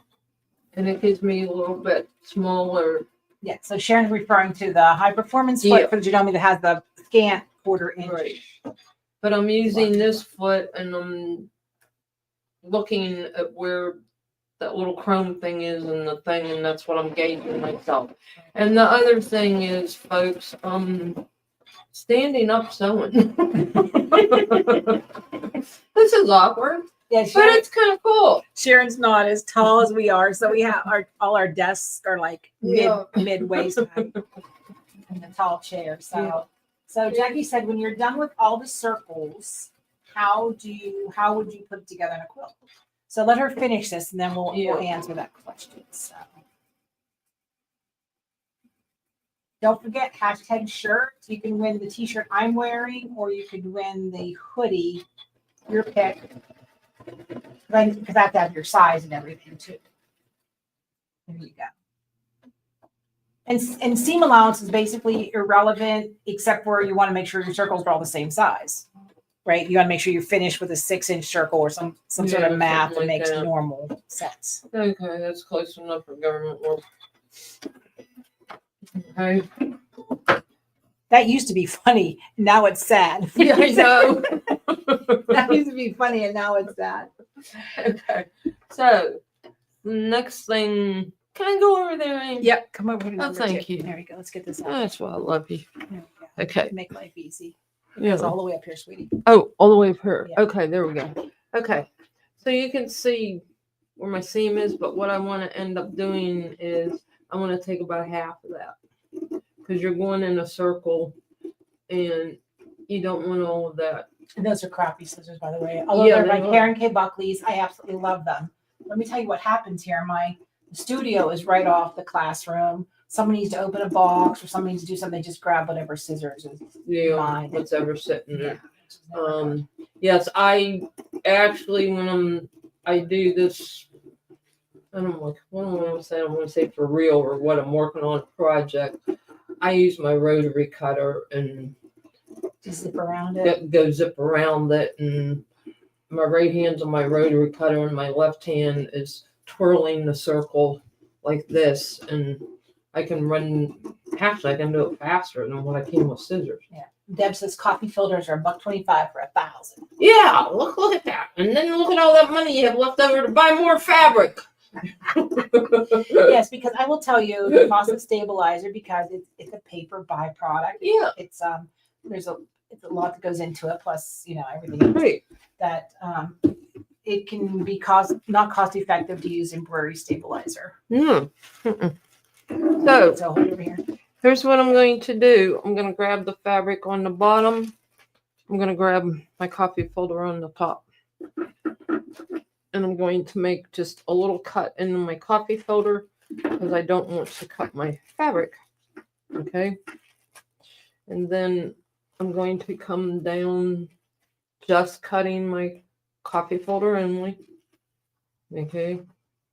and it gives me a little bit smaller. Yeah, so Sharon's referring to the high performance foot Yeah. for the Janome that has the scant 1/4 inch. Right. But I'm using this foot and I'm looking at where that little chrome thing is and the thing, and that's what I'm gauging myself. And the other thing is, folks, standing up sewing. This is awkward, Yeah, but Sharon, it's kind of cool. Sharon's not as tall as we are, so we have all our desks are like Yeah. mid waist height in the tall chair. So Yeah. so Jackie said, when you're done with all the circles, how would you put it together in a quilt? So let her finish this, and then we'll answer that question. So don't forget #shirt. You can win the t-shirt I'm wearing, or you could win the hoodie, your pick. Because I have to have your size and everything too. There you go. And seam allowance is basically irrelevant, except where you want to make sure your circles are all the same size, right? You got to make sure you're finished with a 6-inch circle or some sort Yeah, of math that something like makes that. normal sense. Okay, that's close enough for government work. Okay. That used to be funny. Now it's sad. Yeah, I know. That used to be funny, and now it's sad. Okay. So, next thing, can I go over there? Amy? Yep. Come over to number thank 2. you. There we go. Let's get this out. That's why I love you. There we go. Okay. Make life easy. Yeah. It's all the way up here, sweetie. Oh, all the way up here. Yeah. Okay, there we go. Okay. So you can see where my seam is, but what I want to end up doing is I want to take about half of that because you're going in a circle and you don't want all of that. And those are crappy scissors, by the way. Although Yeah, they're by they are. Karen K. Buckley's, I absolutely love them. Let me tell you what happens here. My studio is right off the classroom. Someone needs to open a box or someone needs to do something. They just grab whatever scissors is Yeah, mine. what's ever sitting there. which is never good. Yes, I actually, when I do this, I don't know, what do I want to say? I want to say for real or what I'm working on a project. I use my rotary cutter and Just zip around it. go zip around it, and my right hand's on my rotary cutter and my left hand is twirling the circle like this, and I can actually I can do it faster than what I can with scissors. Yeah. Deb says coffee filters are $1.25 for 1,000. Yeah, look at that. And then look at all that money you have left over to buy more fabric. Yes, because I will tell you the cost of stabilizer, because it's a paper byproduct. Yeah. It's it's a lot that goes into it, plus everything else Right. that it can be not cost effective to use embroidery stabilizer. No. So So hold over here. here's what I'm going to do. I'm going to grab the fabric on the bottom. I'm going to grab my coffee folder on the top. And I'm going to make just a little cut into my coffee folder because I don't want to cut my fabric. Okay. And then I'm going to come down just cutting my coffee folder only. Okay.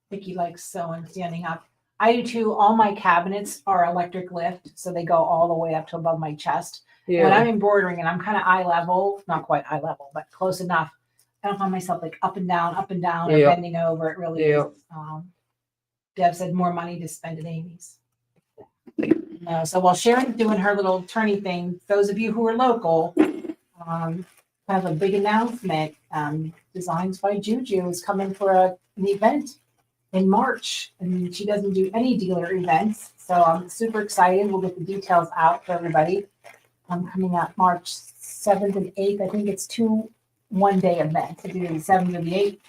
Vicky likes sewing standing up. I do too. All my cabinets are electric lift, so they go all the way up to above my chest. Yeah. When I'm embroidering and I'm kind of eye level, not quite eye level, but close enough, I don't find myself like up and down, or Yeah. bending over. It really is. Deb said more money to spend at Amy's. No, so while Sharon's doing her little turny thing, those of you who are local, have a big announcement. Designs by Juju is coming for an event in March, and she doesn't do any dealer events, so I'm super excited. We'll get the details out for everybody. I'm coming out March 7th and 8th. I think it's 2 one-day events. It's either the 7th or the 8th.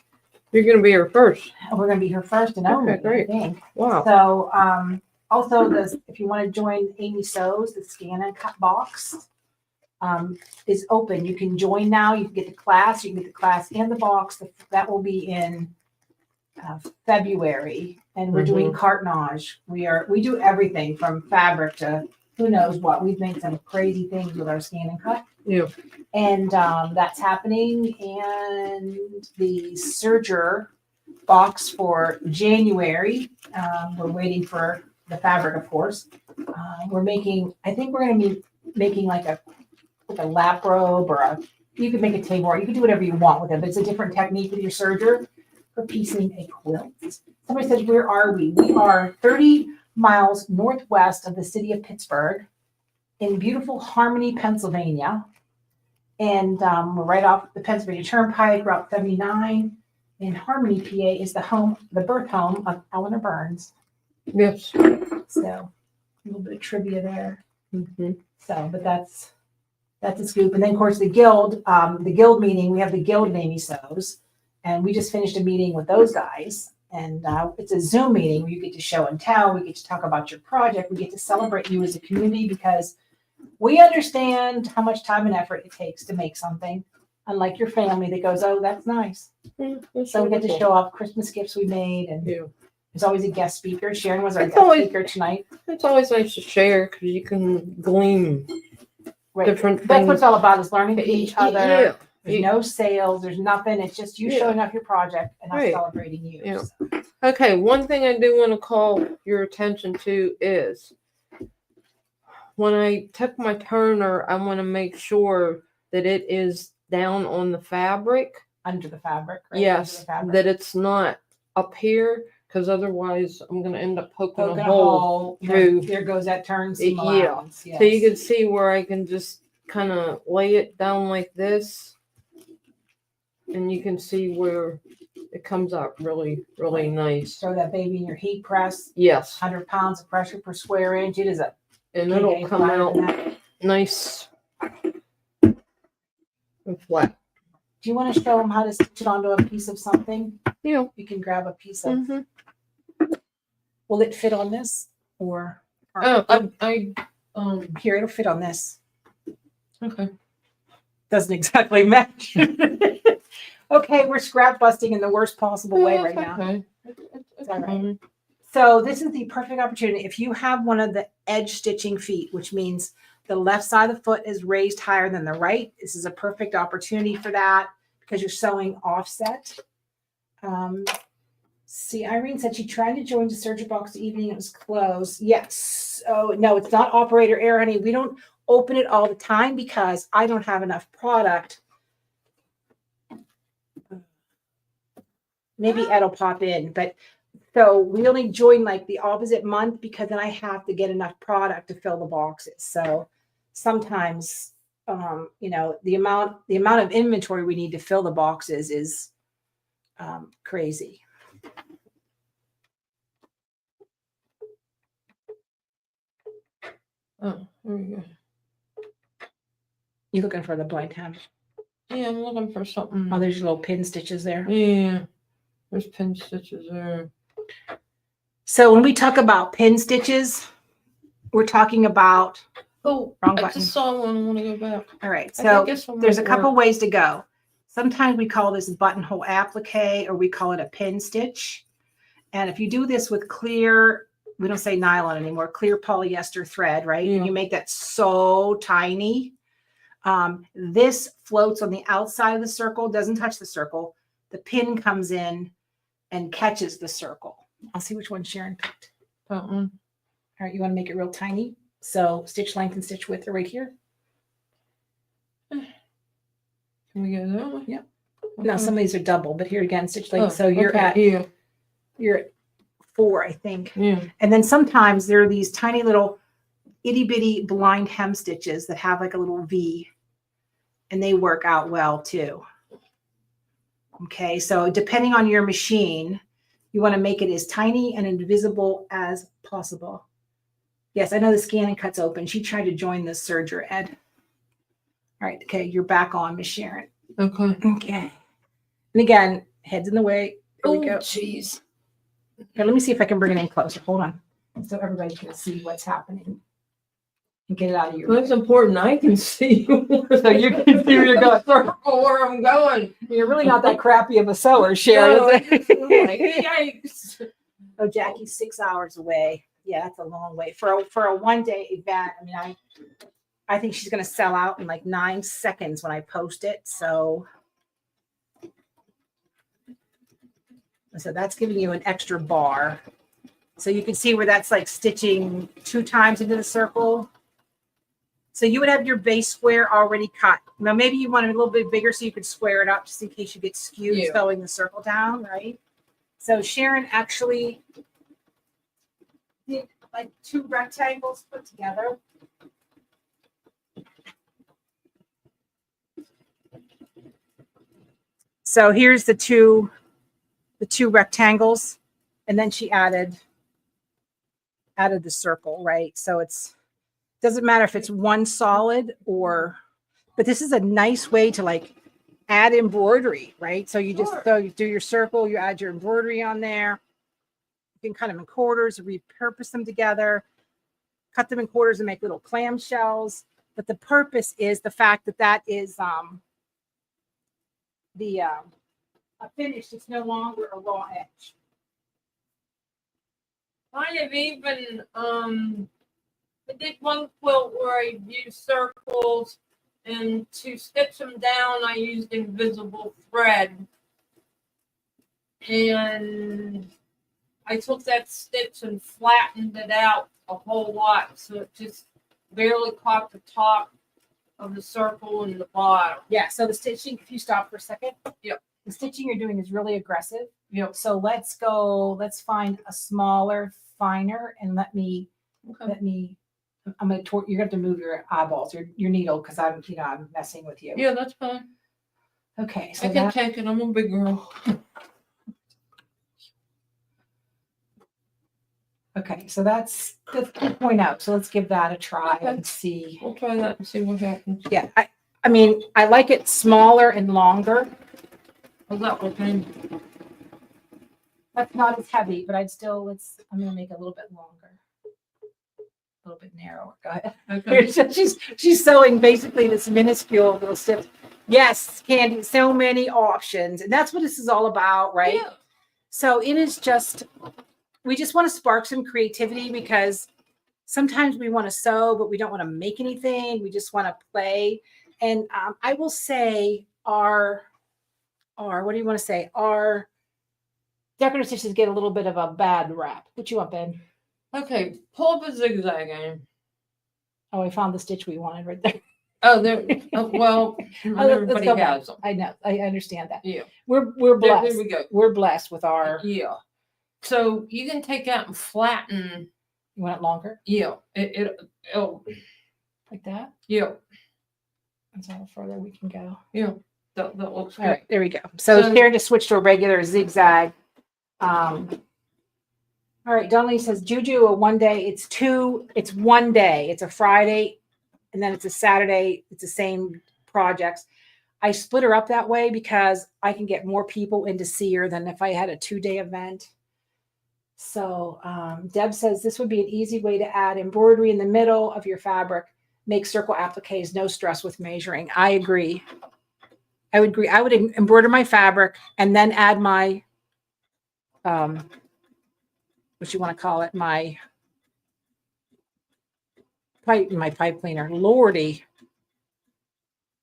You're going to be here first. We're going to be here first and only, great. I think. Wow. So, also, if you want to join Amy Sews, the scan and cut box is open. You can join now. You can get the class. You can get the class and the box. That will be in February, and we're doing cartonnage. We do everything from fabric to who knows what. We've made some crazy things with our scan and cut. Yeah. And that's happening. And the serger box for January, we're waiting for the fabric, of course. I think we're going to be making like a lap robe, or you could make a table, or you can do whatever you want with it, but it's a different technique with your serger for piecing a quilt. Somebody said, where are we? We are 30 miles northwest of the city of Pittsburgh in beautiful Harmony, Pennsylvania. And we're right off the Pennsylvania Turnpike, Route 79. And Harmony, PA is the birth home of Eleanor Burns. Yes. So a little bit of trivia there. Mm-hmm. So, but that's a scoop. And then, of course, the guild meeting, we have the guild of Amy Sews, and we just finished a meeting with those guys. And it's a Zoom meeting where you get to show and tell. We get to talk about your project. We get to celebrate you as a community, because we understand how much time and effort it takes to make something. Unlike your family that goes, oh, that's nice. So we get to show off Christmas gifts we made, and there's always a guest speaker. Sharon was our guest speaker tonight. It's always nice to share because you can glean different things. That's what it's all about, is learning from each other. Yeah. There's no sales. There's nothing. It's just you showing off your project and us celebrating you. Yeah. So. Okay, one thing I do want to call your attention to is when I took my turner, I want to make sure that it is down on the fabric. Under the fabric, right? Yes, that it's not up here, because otherwise I'm going to end up poking a hole through. There goes that turn. Yeah. Yes. So you can see where I can just kind of lay it down like this. And you can see where it comes out really, really nice. Throw that baby in your heat press. Yes. 100 pounds of pressure per square inch. It is a. And it'll come out nice and flat. Do you want to show them how to stitch it onto a piece of something? Yeah. You can grab a piece of. Will it fit on this, or? Here, it'll fit on this. Okay. Doesn't exactly match. Okay, we're scrap busting in the worst possible way right now. Okay. It's all right. So this is the perfect opportunity. If you have one of the edge stitching feet, which means the left side of the foot is raised higher than the right, this is a perfect opportunity for that, because you're sewing offset. See, Irene said she tried to join the search box the evening. It was closed. Yes. Oh, no, it's not operator error, honey. We don't open it all the time because I don't have enough product. Maybe Ed will pop in, but so we only join like the opposite month because then I have to get enough product to fill the boxes. So sometimes, you know, the amount of inventory we need to fill the boxes is crazy. Oh, there we go. You looking for the blind hem? Yeah, I'm looking for something. Oh, there's your little pin stitches there. Yeah, there's pin stitches there. So when we talk about pin stitches, we're talking about. Oh, wrong I button. just saw one. I want to go back. All right, I so think this one there's a might couple work. ways to go. Sometimes we call this buttonhole applique, or we call it a pin stitch. And if you do this with clear, we don't say nylon anymore, clear polyester thread, right? Yeah. And you make that so tiny. This floats on the outside of the circle, doesn't touch the circle. The pin comes in and catches the circle. I'll see which one Sharon picked. That one. All right, you want to make it real tiny? So stitch length and stitch width are right here. Can we go that way? Yep. No, some of these are double, but here again, stitch length. Oh, So you're okay, you're at 4, I think. yeah. And then sometimes there are these tiny little itty bitty blind hem stitches that have like a little V, and they work out well too. Okay, so depending on your machine, you want to make it as tiny and invisible as possible. Yes, I know the scan and cuts open. She tried to join the serger, Ed. All right, okay, you're back on, Miss Sharon. Okay. Okay. And again, head's in the way. Here we Oh, go. jeez. Here, let me see if I can bring it in closer. Hold on. So everybody can see what's happening. And get it out of your That's way. important. I can see. So you can see where you circle where I'm going. You're really not that crappy of a sewer, Sharon. No, is I just was like, it? yikes. Oh, Jackie's 6 hours away. Yeah, that's a long way. For a one-day event, I mean, I think she's going to sell out in like 9 seconds when I post it. So that's giving you an extra bar. So you can see where that's like stitching 2 times into the circle. So you would have your base square already cut. Now maybe you want it a little bit bigger so you could square it up just in case you get skewed Yeah. sewing the circle down, right? So Sharon actually did like 2 rectangles put together. So here's the two rectangles, and then she added the circle, right? So it's doesn't matter if it's one solid or, but this is a nice way to like add embroidery, right? So you just so you do your circle, you add your embroidery on there. You can cut them in quarters, repurpose them together, cut them in quarters and make little clamshells. But the purpose is the fact that that is a finish. It's no longer a raw edge. I have even I did one quilt where I used circles, and to stitch them down I used invisible thread, and I took that stitch and flattened it out a whole lot so it just barely caught the top of the circle and the bottom. Yeah, so the stitching, if you stop for a second. Yep. The stitching you're doing is really aggressive. Yep. So let's find a smaller, finer, and let me, you're going to have to move your eyeballs, your needle, because I'm messing with you. Yeah, that's fine. Okay, so I can take it. I'm a big girl. Okay, so that's 2.0. So let's give that a try Okay. and see. We'll try that and see what happens. Yeah, I mean, I like it smaller and longer. How's that looking? That's not as heavy, but I'm going to make it a little bit longer. A little bit narrower. Go ahead. Okay. She's sewing basically this minuscule little stitch. Yes, Candy, so many options. And that's what this is all about, right? Yeah. So it is just, we just want to spark some creativity because sometimes we want to sew, but we don't want to make anything. We just want to play. And I will say our what do you want to say? Our decorative stitches get a little bit of a bad rap. What you want, Ben? Okay, pull up a zigzag in. Oh, I found the stitch we wanted right there. Oh, there. Well, not Let's everybody go back. has them. I know. I understand that. Yeah. We're There blessed. we go. We're blessed with our. Yeah. So you can take that and flatten. You want it longer? Yeah. It'll. Like that? Yeah. That's how further we can go. Yeah. That looks good. All right, there we go. So So- Sharon just switched to a regular zigzag. All right, Donnelly says Juju a 1 day. It's 1 day. It's a Friday, and then it's a Saturday. It's the same projects. I split her up that way because I can get more people in to see her than if I had a 2-day event. So Deb says this would be an easy way to add embroidery in the middle of your fabric. Make circle appliques, no stress with measuring. I agree. I would agree. I would embroider my fabric and then add my, what you want to call it, my pipe cleaner, Lordy,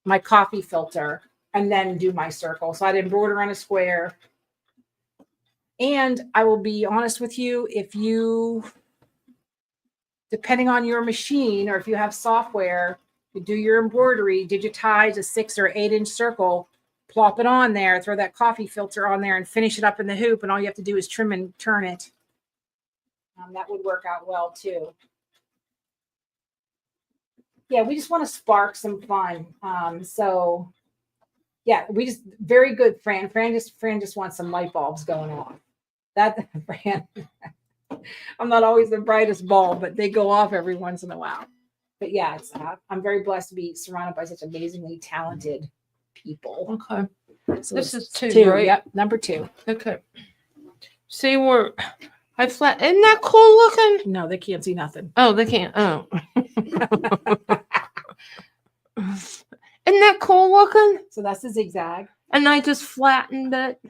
my coffee filter, and then do my circle. So I'd embroider on a square. And I will be honest with you, if you, depending on your machine or if you have software, you do your embroidery, digitize a 6 or 8 inch circle, plop it on there, throw that coffee filter on there and finish it up in the hoop. And all you have to do is trim and turn it. That would work out well too. Yeah, we just want to spark some fun. So yeah, we just, very good, Fran. Fran just wants some light bulbs going on. That, Fran, I'm not always the brightest bulb, but they go off every once in a while. But yeah, it's, I'm very blessed to be surrounded by such amazingly talented people. Okay. So This it's is two, right? Yep, number 2. Okay. See where I flat. Isn't that cool looking? No, they can't see nothing. Oh, they can't. Oh. Isn't that cool looking? So that's the zigzag. And I just flattened it.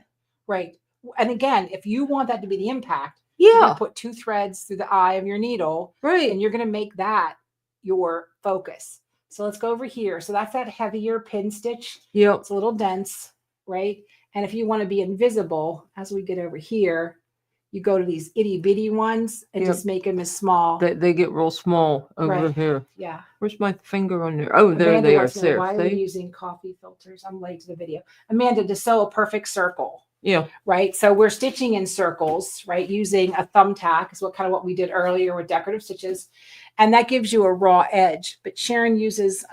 Right. And again, if you want that to be the impact, you're Yeah. gonna put 2 threads through the eye of your needle, Right. and you're going to make that your focus. So let's go over here. So that's that heavier pin stitch. Yep. It's a little dense, right? And if you want to be invisible, as we get over here, you go to these itty bitty ones and Yep. just make them as small. They get real small over Right. here. Yeah. Where's my finger on there? Oh, there Amanda they are. wants to know, There. why are we See? using coffee filters? I'm late to the video. Amanda, to sew a perfect circle. Yeah. Right. So we're stitching in circles, right? Using a thumbtack is what we did earlier with decorative stitches. And that gives you a raw edge. But Sharon uses,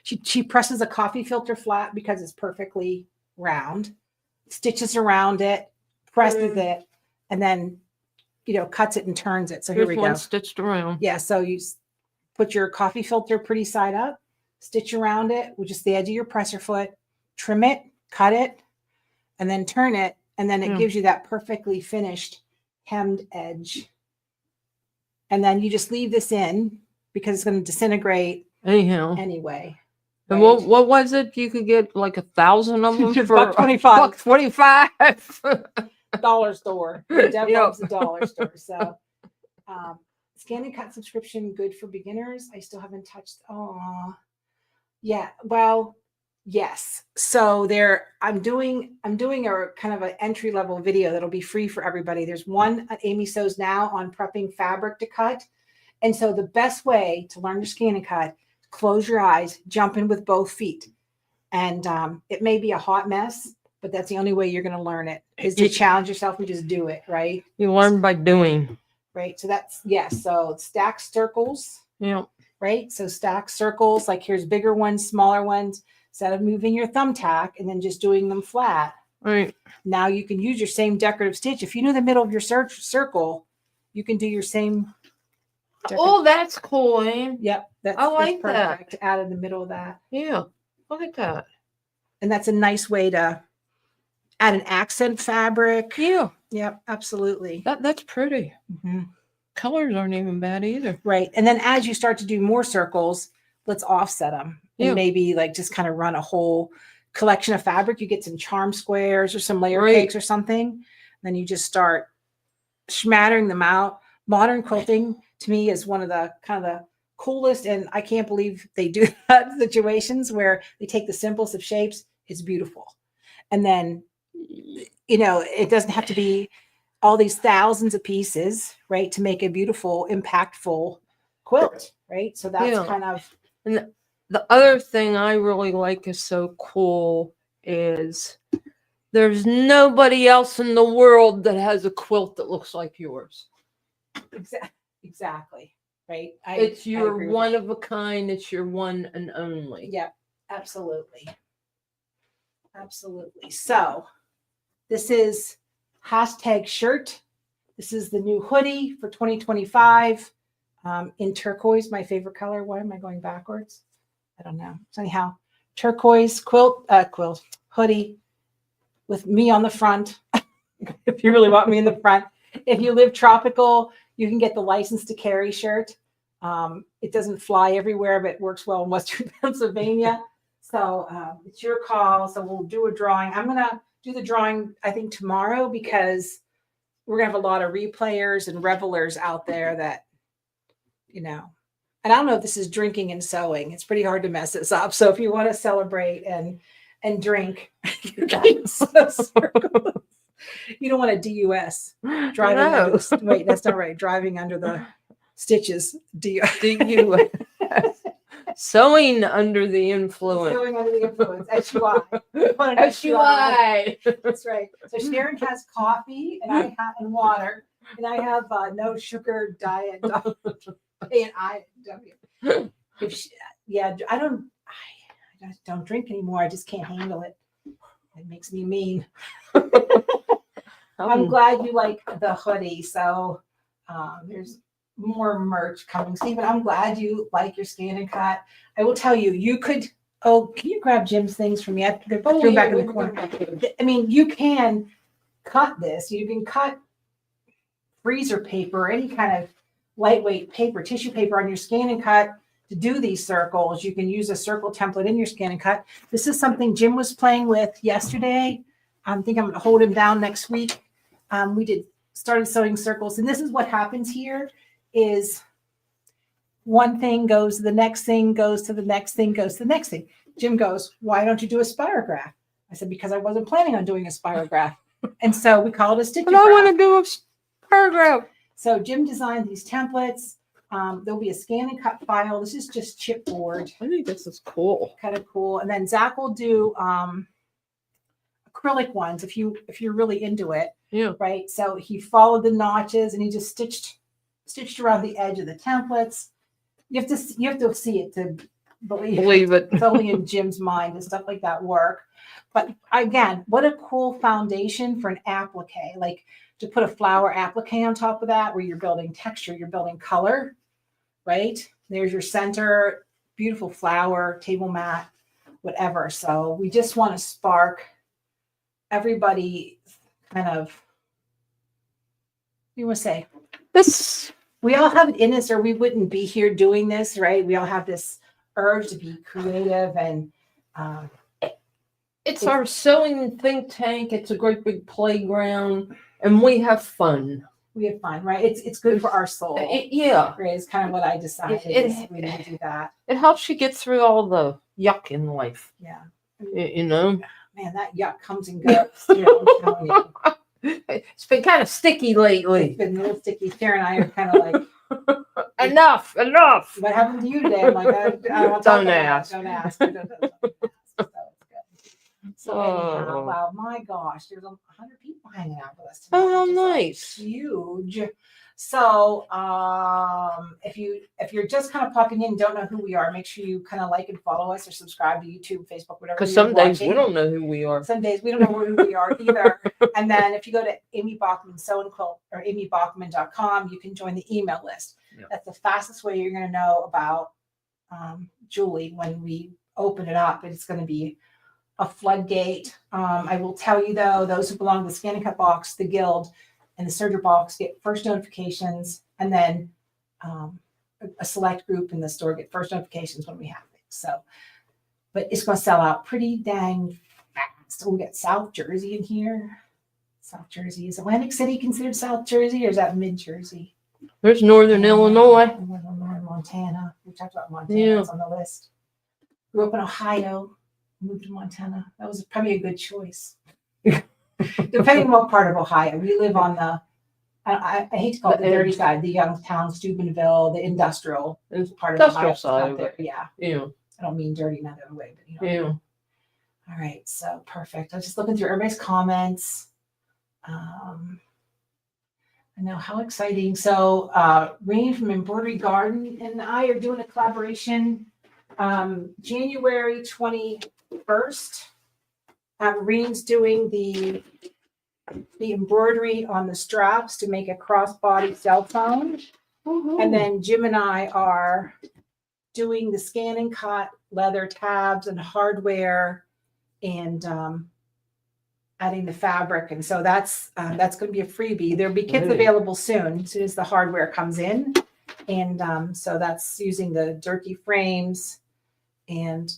she presses a coffee filter flat because it's perfectly round, stitches around it, presses it, and then, cuts it and turns it. So here Here's we one go. stitched around. Yeah. So you put your coffee filter pretty side up, stitch around it with just the edge of your presser foot, trim it, cut it, and then turn it. And then it gives you that perfectly finished hemmed edge. And then you just leave this in because it's going to disintegrate Anyhow. anyway. And right? what was it? You could get like 1,000 of them for $1.25. $1.25. Dollar store. Deb Yep. loves the dollar store. So scan and cut subscription good for beginners. I still haven't touched. Oh, yeah. Well, yes. So I'm doing a kind of an entry level video that'll be free for everybody. There's one at Amy Sews Now on prepping fabric to cut. And so the best way to learn to scan and cut, close your eyes, jump in with both feet. And it may be a hot mess, but that's the only way you're going to learn it, is to challenge yourself and just do it, right? You learn by doing. Right. So that's, yes. So stack circles, Yeah. right? So stack circles, like here's bigger ones, smaller ones. Instead of moving your thumbtack and then just doing them flat, Right. now you can use your same decorative stitch. If you know the middle of your circle, you can do your same. Oh, that's cool, Anne. Yep. That's like perfect to add in the middle of that. Yeah. Look at that. And that's a nice way to add an accent fabric. Yeah. Yep, absolutely. That's pretty. Mhm. Colors aren't even bad either. Right. And then as you start to do more circles, let's offset them. And Yeah. maybe like just kind of run a whole collection of fabric. You get some charm squares or some layer Right. cakes or something. Then you just start smattering them out. Modern quilting to me is one of the kind of the coolest, and I can't believe they do that, situations where they take the simplest of shapes. It's beautiful. And then it doesn't have to be all these thousands of pieces, right, to make a beautiful, impactful quilt, right? So that's Yeah. kind of, And the other thing I really like is so cool is there's nobody else in the world that has a quilt that looks like yours. exactly, right? It's I your agree with one that. of a kind. It's your one and only. Yep, absolutely. Absolutely. So this is hashtag shirt. This is the new hoodie for 2025 in turquoise, my favorite color. Why am I going backwards? I don't know. So anyhow, turquoise quilt hoodie with me on the front. If you really want me in the front. If you live tropical, you can get the license to carry shirt. It doesn't fly everywhere, but it works well in Western Pennsylvania. So it's your call. So we'll do a drawing. I'm going to do the drawing, I think, tomorrow because we're going to have a lot of replayers and revelers out there that, and I don't know if this is drinking and sewing. It's pretty hard to mess this up. So if you want to celebrate and drink, you can sew circles. You don't want a DUS. Driving under the, wait, that's not right. Driving under the stitches. DUS. Sewing under the influence. Sewing under the influence. SUI. SUI. That's right. So Sharon has coffee and I have and water, and I have no sugar diet. ANIW. I don't drink anymore. I just can't handle it. It makes me mean. I'm glad you like the hoodie. So there's more merch coming, Stephen. I'm glad you like your scan and cut. I will tell you, you could. Oh, can you grab Jim's things for me? I threw them back in the corner. I mean, you can cut this. You can cut freezer paper or any kind of lightweight paper, tissue paper on your scan and cut to do these circles. You can use a circle template in your scan and cut. This is something Jim was playing with yesterday. I think I'm going to hold him down next week. We started sewing circles, and this is what happens here is one thing goes to the next thing, goes to the next thing, goes to the next thing. Jim goes, why don't you do a spirograph? I said, because I wasn't planning on doing a spirograph. And so we call it a stitchograph. But I want to do a spirograph. So Jim designed these templates. There'll be a scan and cut file. This is just chipboard. I think this is cool. Kind of cool. And then Zach will do acrylic ones if you're really into it. Yeah. Right. So he followed the notches and he just stitched around the edge of the templates. You have to see it to believe it. It's only in Jim's mind and stuff like that work. But again, what a cool foundation for an applique. Like to put a flower applique on top of that where you're building texture, you're building color, right? There's your center, beautiful flower, table mat, whatever. So we just want to spark everybody kind of, what do you want to say? This, we all have it in us or we wouldn't be here doing this, right? We all have this urge to be creative and it's our sewing think tank. It's a great big playground and we have fun. We have fun, right? It's good for our soul. Yeah. Right, it's kind of what I decided. We need to do that. It helps you get through all the yuck in life. Yeah. Man, that yuck comes and goes. I'm telling you. It's been kind of sticky lately. It's been a little sticky. Sharon and I are kind of like, enough. What happened to you today? I'm like, I don't ask. Don't ask. So anyhow, wow, my gosh, there's 100 people hanging out with us tonight. Oh, how nice. Huge. So if you're just kind of popping in, don't know who we are, make sure you kind of like and follow us or subscribe to YouTube, Facebook, whatever. Because some days we don't know who we are. Some days we don't know who we are either. And then if you go to Amy Bachman Sew and Quilt or amybachman.com, you can join the email list. Yep. That's the fastest way you're going to know about Julie when we open it up. It's going to be a floodgate. I will tell you though, those who belong to the Scan and Cut box, the Guild, and the Serger box get first notifications, and then a select group in the store get first notifications when we have things. So, but it's going to sell out pretty dang fast. We got South Jersey in here. South Jersey. Is Atlantic City considered South Jersey, or is that mid Jersey? There's Northern Illinois. Northern Montana. We talked about Montana. It's on the list. Grew up in Ohio. Moved to Montana. That was probably a good choice. Depending on what part of Ohio. We live on the, I hate to call it The the dirty edge. side, the Youngstown, Steubenville, the industrial It's part of Ohio. industrial It's side not of there. it. Yeah. Yeah. I don't mean dirty in that other way, but you know. Yeah. All right, so perfect. I was just looking through everybody's comments. I know, how exciting. So Rain from Embroidery Garden and I are doing a collaboration January 21st. Rain's doing the embroidery on the straps to make a crossbody cell phone. And then Jim and I are doing the scan and cut leather tabs and hardware and adding the fabric. And so that's going to be a freebie. There'll be kits available soon as the hardware comes in. And so that's using the Durkee frames and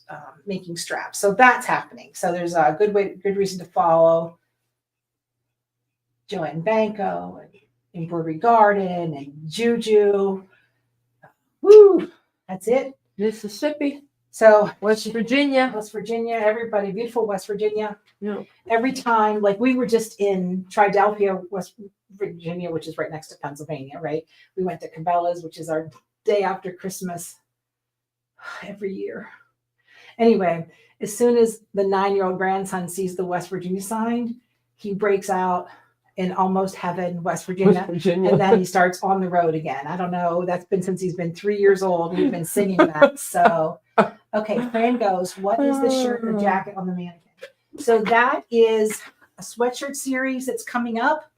making straps. So that's happening. So there's a good reason to follow Joanne Banco and Embroidery Garden and Juju. Woo! That's it. Mississippi. So West Virginia. Everybody, beautiful West Virginia. Yeah. Every time, like we were just in Triadelphia, West Virginia, which is right next to Pennsylvania, right? We went to Cabela's, which is our day after Christmas every year. Anyway, as soon as the 9-year-old grandson sees the West Virginia sign, he breaks out in almost heaven, West Virginia. And then he starts on the road again. I don't know. That's been since he's been 3 years old. We've been singing that. So, okay. Fran goes, what is the shirt or jacket on the mannequin? So that is a sweatshirt series that's coming up.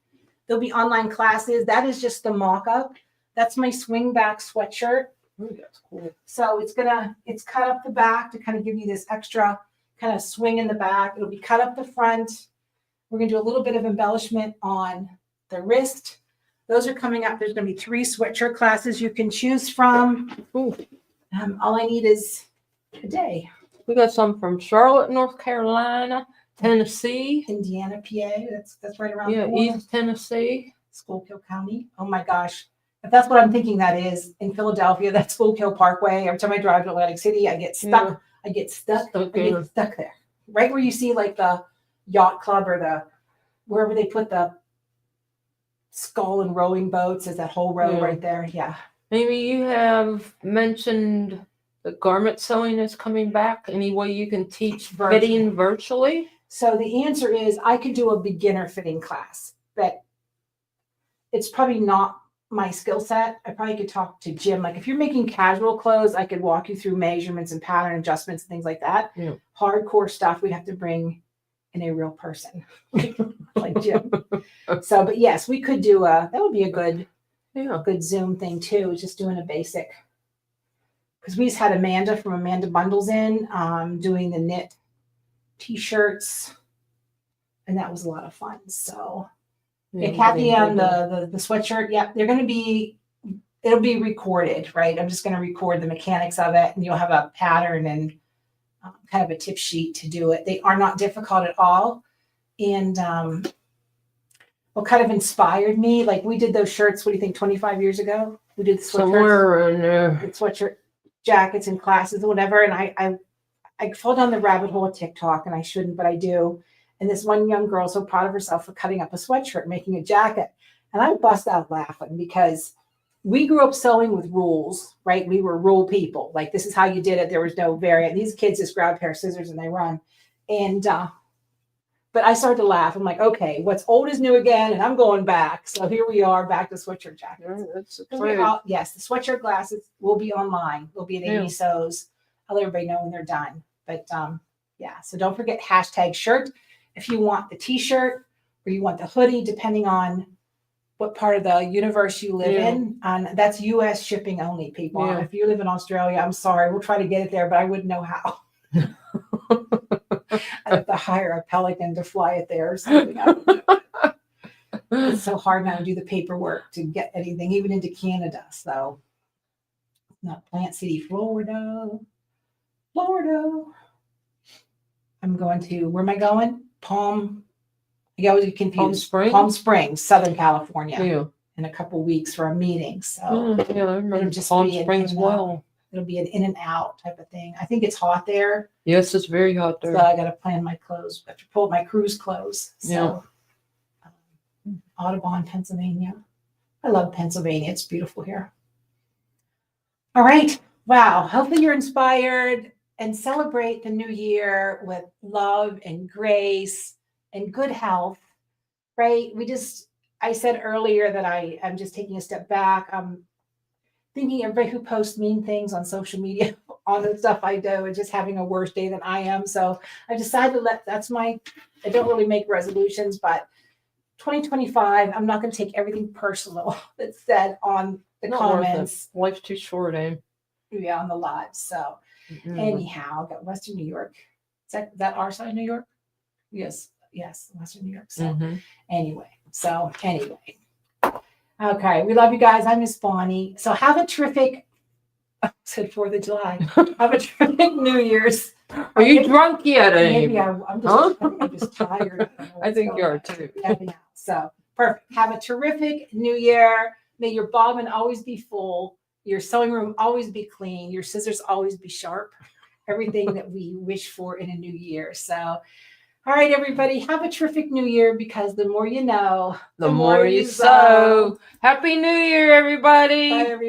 There'll be online classes. That is just the mock-up. That's my swing back sweatshirt. Ooh, that's cool. So it's cut up the back to kind of give you this extra kind of swing in the back. It'll be cut up the front. We're going to do a little bit of embellishment on the wrist. Those are coming up. There's going to be 3 sweatshirt classes you can choose from. Ooh. All I need is a day. We got some from Charlotte, North Carolina, Tennessee. Indiana, PA. That's right around the corner. East Tennessee. Schuylkill County. Oh my gosh. If that's what I'm thinking that is, in Philadelphia, that's Schuylkill Parkway. Every time I drive to Atlantic City, I get stuck. Yeah. I get stuck. Okay. I get stuck there. Right where you see like the yacht club or wherever they put the skull and rowing boats is that whole row right there. Yeah. Maybe you have mentioned the garment sewing is coming back. Any way you can teach fitting virtually? So the answer is I could do a beginner fitting class, but it's probably not my skill set. I probably could talk to Jim. Like if you're making casual clothes, I could walk you through measurements and pattern adjustments and things like that. Yeah. Hardcore stuff we'd have to bring in a real person like Jim. So, but yes, we could do that would be a good Zoom thing too, just doing a basic. Because we just had Amanda from Amanda Bundles in doing the knit t-shirts, and that was a lot of fun. So Kathy on the sweatshirt, they're going to be, it'll be recorded, right? I'm just going to record the mechanics of it, and you'll have a pattern and kind of a tip sheet to do it. They are not difficult at all. And what kind of inspired me, like we did those shirts, what do you think, 25 years ago? We did the sweatshirts, somewhere in there. The sweatshirt jackets and classes or whatever. And I fall down the rabbit hole of TikTok, and I shouldn't, but I do. And this one young girl so proud of herself for cutting up a sweatshirt, making a jacket. And I bust out laughing because we grew up sewing with rules, right? We were rule people. Like, this is how you did it. There was no variant. These kids just grab a pair of scissors and they run. And, but I started to laugh. I'm like, okay, what's old is new again. And I'm going back. So here we are, back to sweatshirt jackets. Yes, the sweatshirt glasses will be online. They'll be at Amy Sews. I'll let everybody know when they're done. But yeah, so don't forget #shirt if you want the t-shirt or you want the hoodie, depending on what part of the universe you live in. That's US shipping only, people. If you live in Australia, I'm sorry. We'll try to get it there, but I wouldn't know how. I'd have to hire a pelican to fly it there or something. It's so hard now to do the paperwork to get anything, even into Canada. So, not Plant City, Florida. I'm going to, where am I going? I always get confused. Palm Springs, Southern California, in a couple weeks for a meeting. So it'll just Palm Springs. It'll be an in and out type of thing. I think it's hot there. Yes, it's very hot there. So I got to plan my clothes. I have to pull my cruise clothes. So Audubon, Pennsylvania. I love Pennsylvania. It's beautiful here. All right. Wow. Hopefully you're inspired and celebrate the new year with love and grace and good health, right? I said earlier that I'm just taking a step back. I'm thinking everybody who posts mean things on social media on the stuff I do is just having a worse day than I am. So I decided I don't really make resolutions, but 2025, I'm not going to take everything personal that's said on the Not worth it. comments. Life's too short, eh? Yeah, on the live. So anyhow, got Western New York. Is that our side of New York? Yes, Western New York. So anyway. Okay, we love you guys. I miss Bonnie. So have a terrific, I said 4th of July. Have a terrific New Year's. Are you drunk yet, Maybe Amy? I'm just tired. I think you are too. So perfect. Have a terrific New Year. May your bobbin always be full. Your sewing room always be clean. Your scissors always be sharp. Everything that we wish for in a new year. So, all right, everybody, have a terrific New Year, because the more you know, The more you sew. Happy New Year, everybody. Bye, everybody.